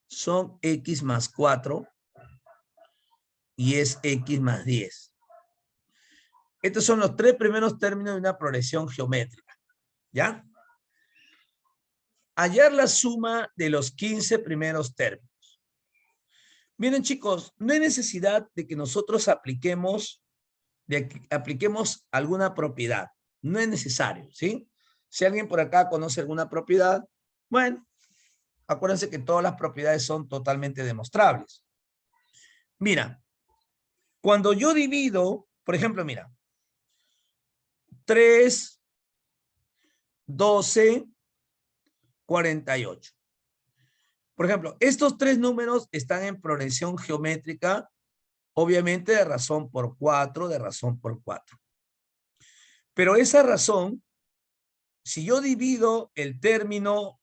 son x más 4 y es x más 10. Estos son los tres primeros términos de una progresión geométrica, ¿ya? Hallar la suma de los 15 primeros términos. Miren, chicos, no hay necesidad de que nosotros apliquemos alguna propiedad. No es necesario, ¿sí? Si alguien por acá conoce alguna propiedad, bueno, acuérdense que todas las propiedades son totalmente demostrables. Mira, cuando yo divido, por ejemplo, mira, 3, 12, 48. Por ejemplo, estos tres números están en progresión geométrica, obviamente de razón por 4, de razón por 4. Pero esa razón, si yo divido el término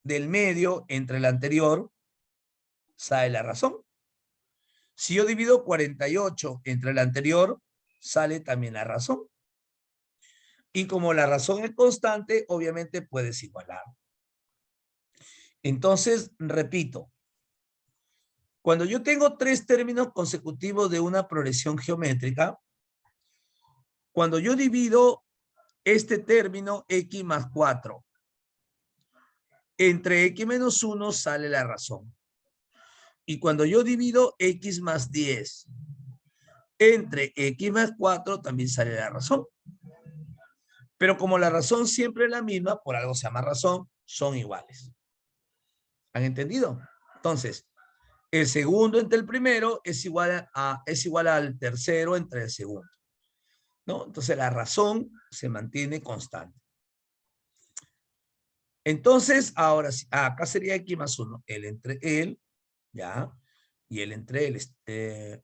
del medio entre el anterior, sale la razón. Si yo divido 48 entre el anterior, sale también la razón. Y como la razón es constante, obviamente puedes igualar. Entonces, repito, cuando yo tengo tres términos consecutivos de una progresión geométrica, cuando yo divido este término x más 4 entre x menos 1 sale la razón. Y cuando yo divido x más 10 entre x más 4 también sale la razón. Pero como la razón siempre es la misma, por algo se llama razón, son iguales. ¿Han entendido? Entonces, el segundo entre el primero es igual al tercero entre el segundo, ¿no? Entonces la razón se mantiene constante. Entonces, ahora sí, acá sería x más 1, el entre él, ¿ya? Y el entre él,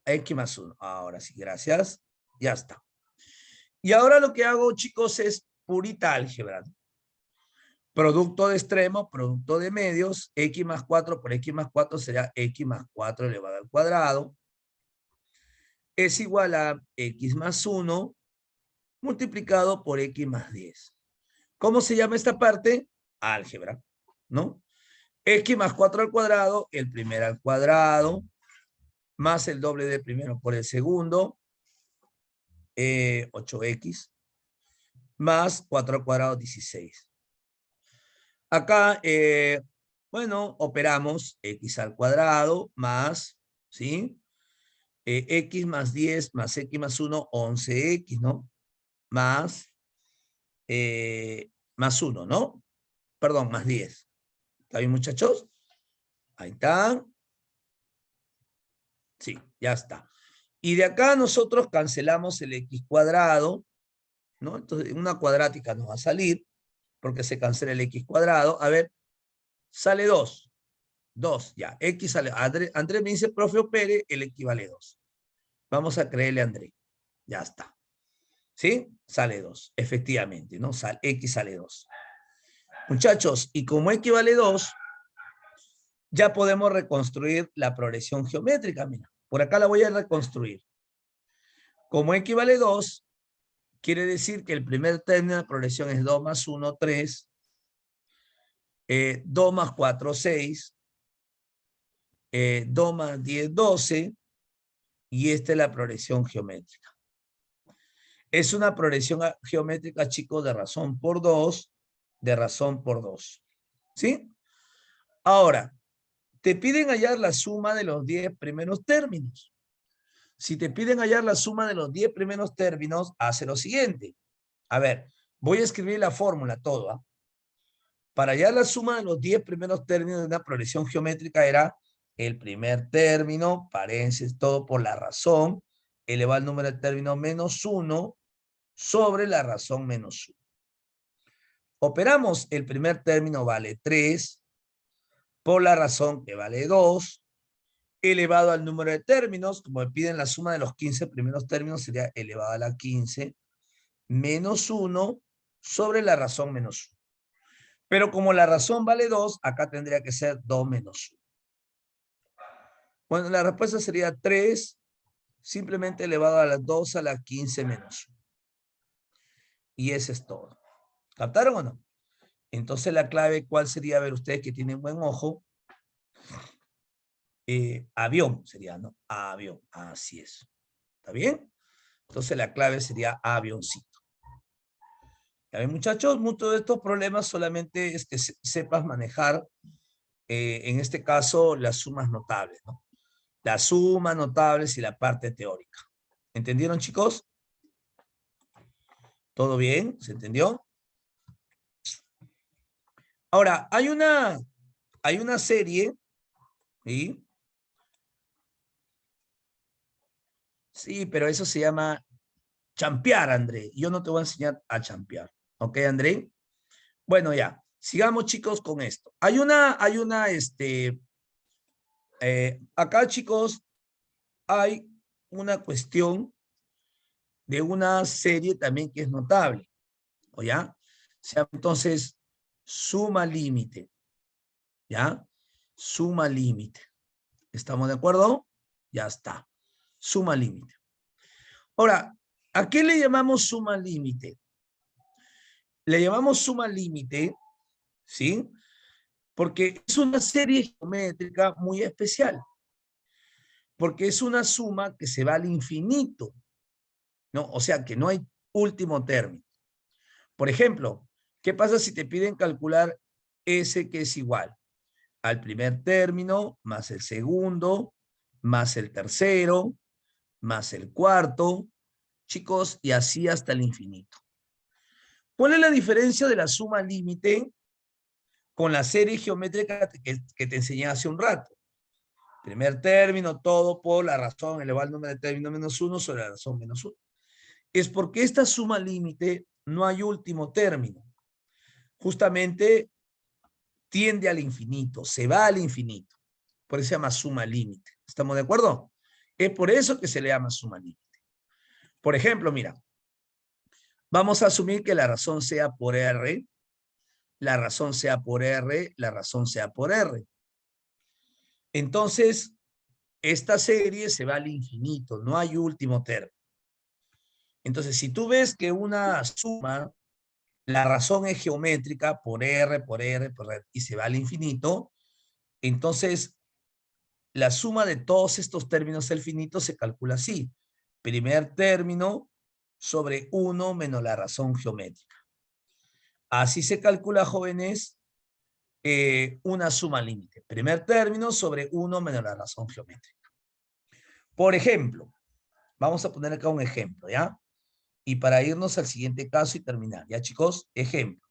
x más 1. Ahora sí, gracias. Ya está. Y ahora lo que hago, chicos, es purita álgebra. Producto de extremos, producto de medios, x más 4 por x más 4 será x más 4 elevado al cuadrado. Es igual a x más 1 multiplicado por x más 10. ¿Cómo se llama esta parte? Álgebra, ¿no? X más 4 al cuadrado, el primero al cuadrado, más el doble del primero por el segundo, 8x, más 4 al cuadrado, 16. Acá, bueno, operamos x al cuadrado más, ¿sí? X más 10 más x más 1, 11x, ¿no? Más 1, ¿no? Perdón, más 10. ¿Está bien, muchachos? Ahí está. Sí, ya está. Y de acá nosotros cancelamos el x cuadrado, ¿no? Entonces, una cuadrática nos va a salir, porque se cancela el x cuadrado. A ver, sale 2. 2, ya. X sale. Andrés me dice, profe, opere, el x vale 2. Vamos a creerle a Andrés. Ya está. ¿Sí? Sale 2, efectivamente, ¿no? X sale 2. Muchachos, y como X vale 2, ya podemos reconstruir la progresión geométrica. Mira, por acá la voy a reconstruir. Como X vale 2, quiere decir que el primer término de la progresión es 2 más 1, 3. 2 más 4, 6. 2 más 10, 12. Y esta es la progresión geométrica. Es una progresión geométrica, chicos, de razón por 2, de razón por 2. ¿Sí? Ahora, te piden hallar la suma de los 10 primeros términos. Si te piden hallar la suma de los 10 primeros términos, hace lo siguiente. A ver, voy a escribir la fórmula todo. ¿Ah? Para hallar la suma de los 10 primeros términos de una progresión geométrica era el primer término, paréntesis, todo por la razón, elevado al número de términos menos 1 sobre la razón menos 1. Operamos, el primer término vale 3 por la razón que vale 2, elevado al número de términos, como me piden la suma de los 15 primeros términos, sería elevado a la 15 menos 1 sobre la razón menos 1. Pero como la razón vale 2, acá tendría que ser 2 menos 1. Bueno, la respuesta sería 3, simplemente elevado a la 2 a la 15 menos 1. Y ese es todo. ¿Captaron o no? Entonces la clave, ¿cuál sería? A ver, ustedes que tienen buen ojo. Avión sería, ¿no? Avión, así es. ¿Está bien? Entonces la clave sería avioncito. ¿Ya ven, muchachos? Muchos de estos problemas solamente es que sepas manejar, en este caso, las sumas notables, ¿no? Las sumas notables y la parte teórica. ¿Entendieron, chicos? ¿Todo bien? ¿Se entendió? Ahora, hay una serie, ¿sí? Sí, pero eso se llama champear, André. Yo no te voy a enseñar a champear. ¿Ok, André? Bueno, ya. Sigamos, chicos, con esto. Acá, chicos, hay una cuestión de una serie también que es notable. ¿O ya? Se llama entonces suma límite. ¿Ya? Suma límite. ¿Estamos de acuerdo? Ya está. Suma límite. Ahora, ¿a qué le llamamos suma límite? Le llamamos suma límite, ¿sí? Porque es una serie geométrica muy especial. Porque es una suma que se va al infinito, ¿no? O sea, que no hay último término. Por ejemplo, ¿qué pasa si te piden calcular S que es igual al primer término, más el segundo, más el tercero, más el cuarto, chicos, y así hasta el infinito? ¿Cuál es la diferencia de la suma límite con la serie geométrica que te enseñé hace un rato? Primer término, todo por la razón elevado al número de término menos 1 sobre la razón menos 1. Es porque esta suma límite no hay último término. Justamente tiende al infinito, se va al infinito. Por eso se llama suma límite. ¿Estamos de acuerdo? Es por eso que se le llama suma límite. Por ejemplo, mira, vamos a asumir que la razón sea por R, la razón sea por R, la razón sea por R. Entonces, esta serie se va al infinito, no hay último término. Entonces, si tú ves que una suma, la razón es geométrica por R, por R, por R, y se va al infinito, entonces la suma de todos estos términos al infinito se calcula así. Primer término sobre 1 menos la razón geométrica. Así se calcula, jóvenes, una suma límite. Primer término sobre 1 menos la razón geométrica. Por ejemplo, vamos a poner acá un ejemplo, ¿ya? Y para irnos al siguiente caso y terminar, ¿ya, chicos? Ejemplo.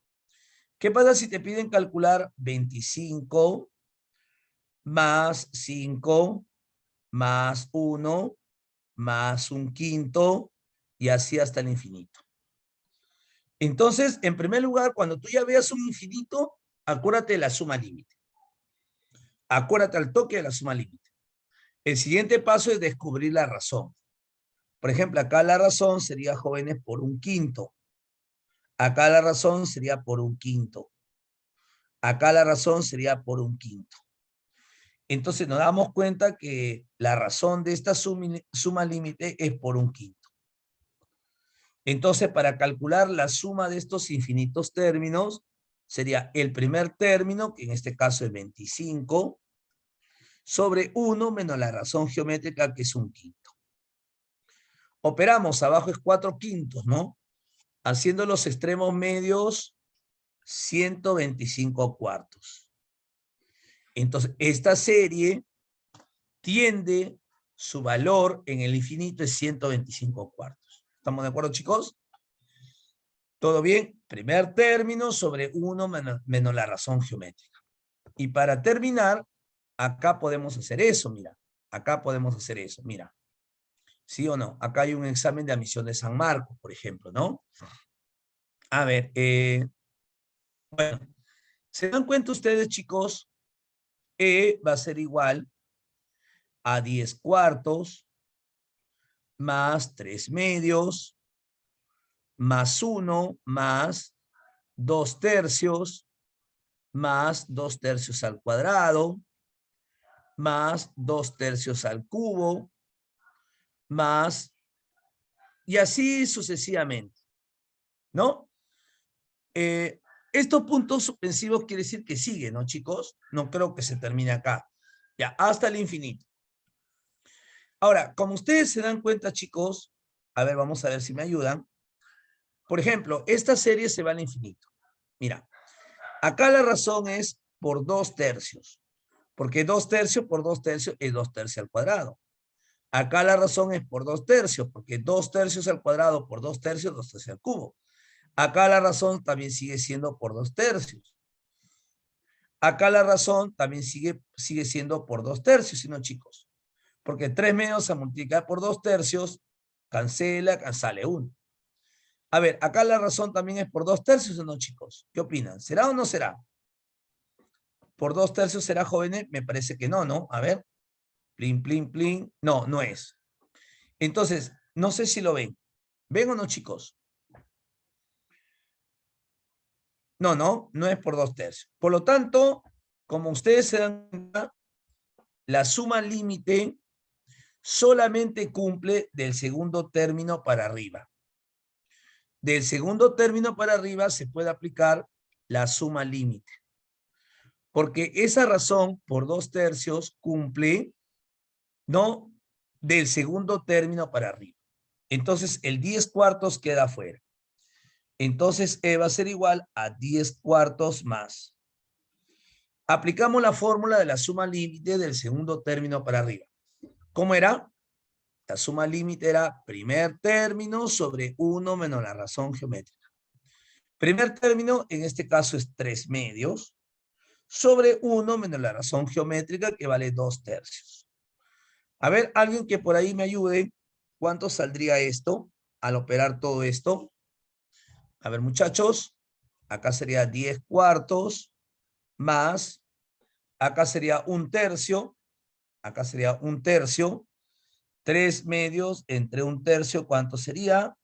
¿Qué pasa si te piden calcular 25 más 5 más 1 más un quinto y así hasta el infinito? Entonces, en primer lugar, cuando tú ya veas un infinito, acuérdate de la suma límite. Acuérdate al toque de la suma límite. El siguiente paso es descubrir la razón. Por ejemplo, acá la razón sería, jóvenes, por un quinto. Acá la razón sería por un quinto. Acá la razón sería por un quinto. Entonces nos damos cuenta que la razón de esta suma límite es por un quinto. Entonces, para calcular la suma de estos infinitos términos, sería el primer término, que en este caso es 25, sobre 1 menos la razón geométrica, que es un quinto. Operamos, abajo es 4 quintos, ¿no? Haciendo los extremos medios, 125 cuartos. Entonces, esta serie tiende, su valor en el infinito es 125 cuartos. ¿Estamos de acuerdo, chicos? ¿Todo bien? Primer término sobre 1 menos la razón geométrica. Y para terminar, acá podemos hacer eso, mira. Acá podemos hacer eso, mira. ¿Sí o no? Acá hay un examen de admisión de San Marcos, por ejemplo, ¿no? A ver, bueno, ¿se dan cuenta ustedes, chicos? E va a ser igual a 10 cuartos más 3 medios más 1 más 2 tercios más 2 tercios al cuadrado, más 2 tercios al cubo, más, y así sucesivamente, ¿no? Estos puntos suspensivos quiere decir que sigue, ¿no, chicos? No creo que se termine acá. Ya, hasta el infinito. Ahora, como ustedes se dan cuenta, chicos, a ver, vamos a ver si me ayudan. Por ejemplo, esta serie se va al infinito. Mira, acá la razón es por 2 tercios. Porque 2 tercios por 2 tercios es 2 tercios al cuadrado. Acá la razón es por 2 tercios, porque 2 tercios al cuadrado por 2 tercios, 2 tercios al cubo. Acá la razón también sigue siendo por 2 tercios. Acá la razón también sigue siendo por 2 tercios, ¿sí no, chicos? Porque 3 medios a multiplicar por 2 tercios, cancela, sale 1. A ver, acá la razón también es por 2 tercios, ¿o no, chicos? ¿Qué opinan? ¿Será o no será? ¿Por 2 tercios será, jóvenes? Me parece que no, ¿no? A ver. Plin, plin, plin. No, no es. Entonces, no sé si lo ven. ¿Ven o no, chicos? No, no, no es por 2 tercios. Por lo tanto, como ustedes se dan cuenta, la suma límite solamente cumple del segundo término para arriba. Del segundo término para arriba se puede aplicar la suma límite. Porque esa razón por 2 tercios cumple, ¿no? Del segundo término para arriba. Entonces, el 10 cuartos queda afuera. Entonces, E va a ser igual a 10 cuartos más. Aplicamos la fórmula de la suma límite del segundo término para arriba. ¿Cómo era? La suma límite era primer término sobre 1 menos la razón geométrica. Primer término, en este caso, es 3 medios, sobre 1 menos la razón geométrica, que vale 2 tercios. A ver, alguien que por ahí me ayude, ¿cuánto saldría esto al operar todo esto? A ver, muchachos, acá sería 10 cuartos más, acá sería 1 tercio, acá sería 1 tercio, 3 medios entre 1 tercio, ¿cuánto sería?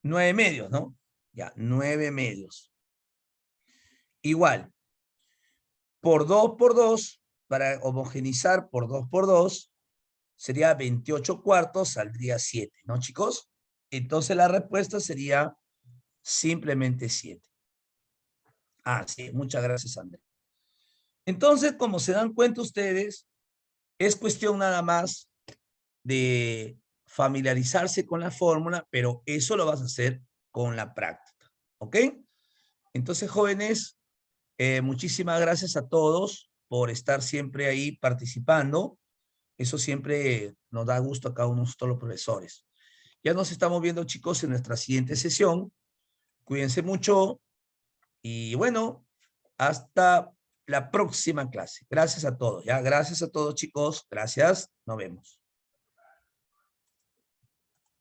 9 medios, ¿no? Ya, 9 medios. Igual, por 2, para homogenizar por 2, sería 28 cuartos, saldría 7, ¿no, chicos? Entonces la respuesta sería simplemente 7. Ah, sí, muchas gracias, Andrés. Entonces, como se dan cuenta ustedes, es cuestión nada más de familiarizarse con la fórmula, pero eso lo vas a hacer con la práctica, ¿ok? Entonces, jóvenes, muchísimas gracias a todos por estar siempre ahí participando. Eso siempre nos da gusto a cada uno de todos los profesores. Ya nos estamos viendo, chicos, en nuestra siguiente sesión. Cuídense mucho y bueno, hasta la próxima clase. Gracias a todos, ¿ya? Gracias a todos, chicos. Gracias. Nos vemos.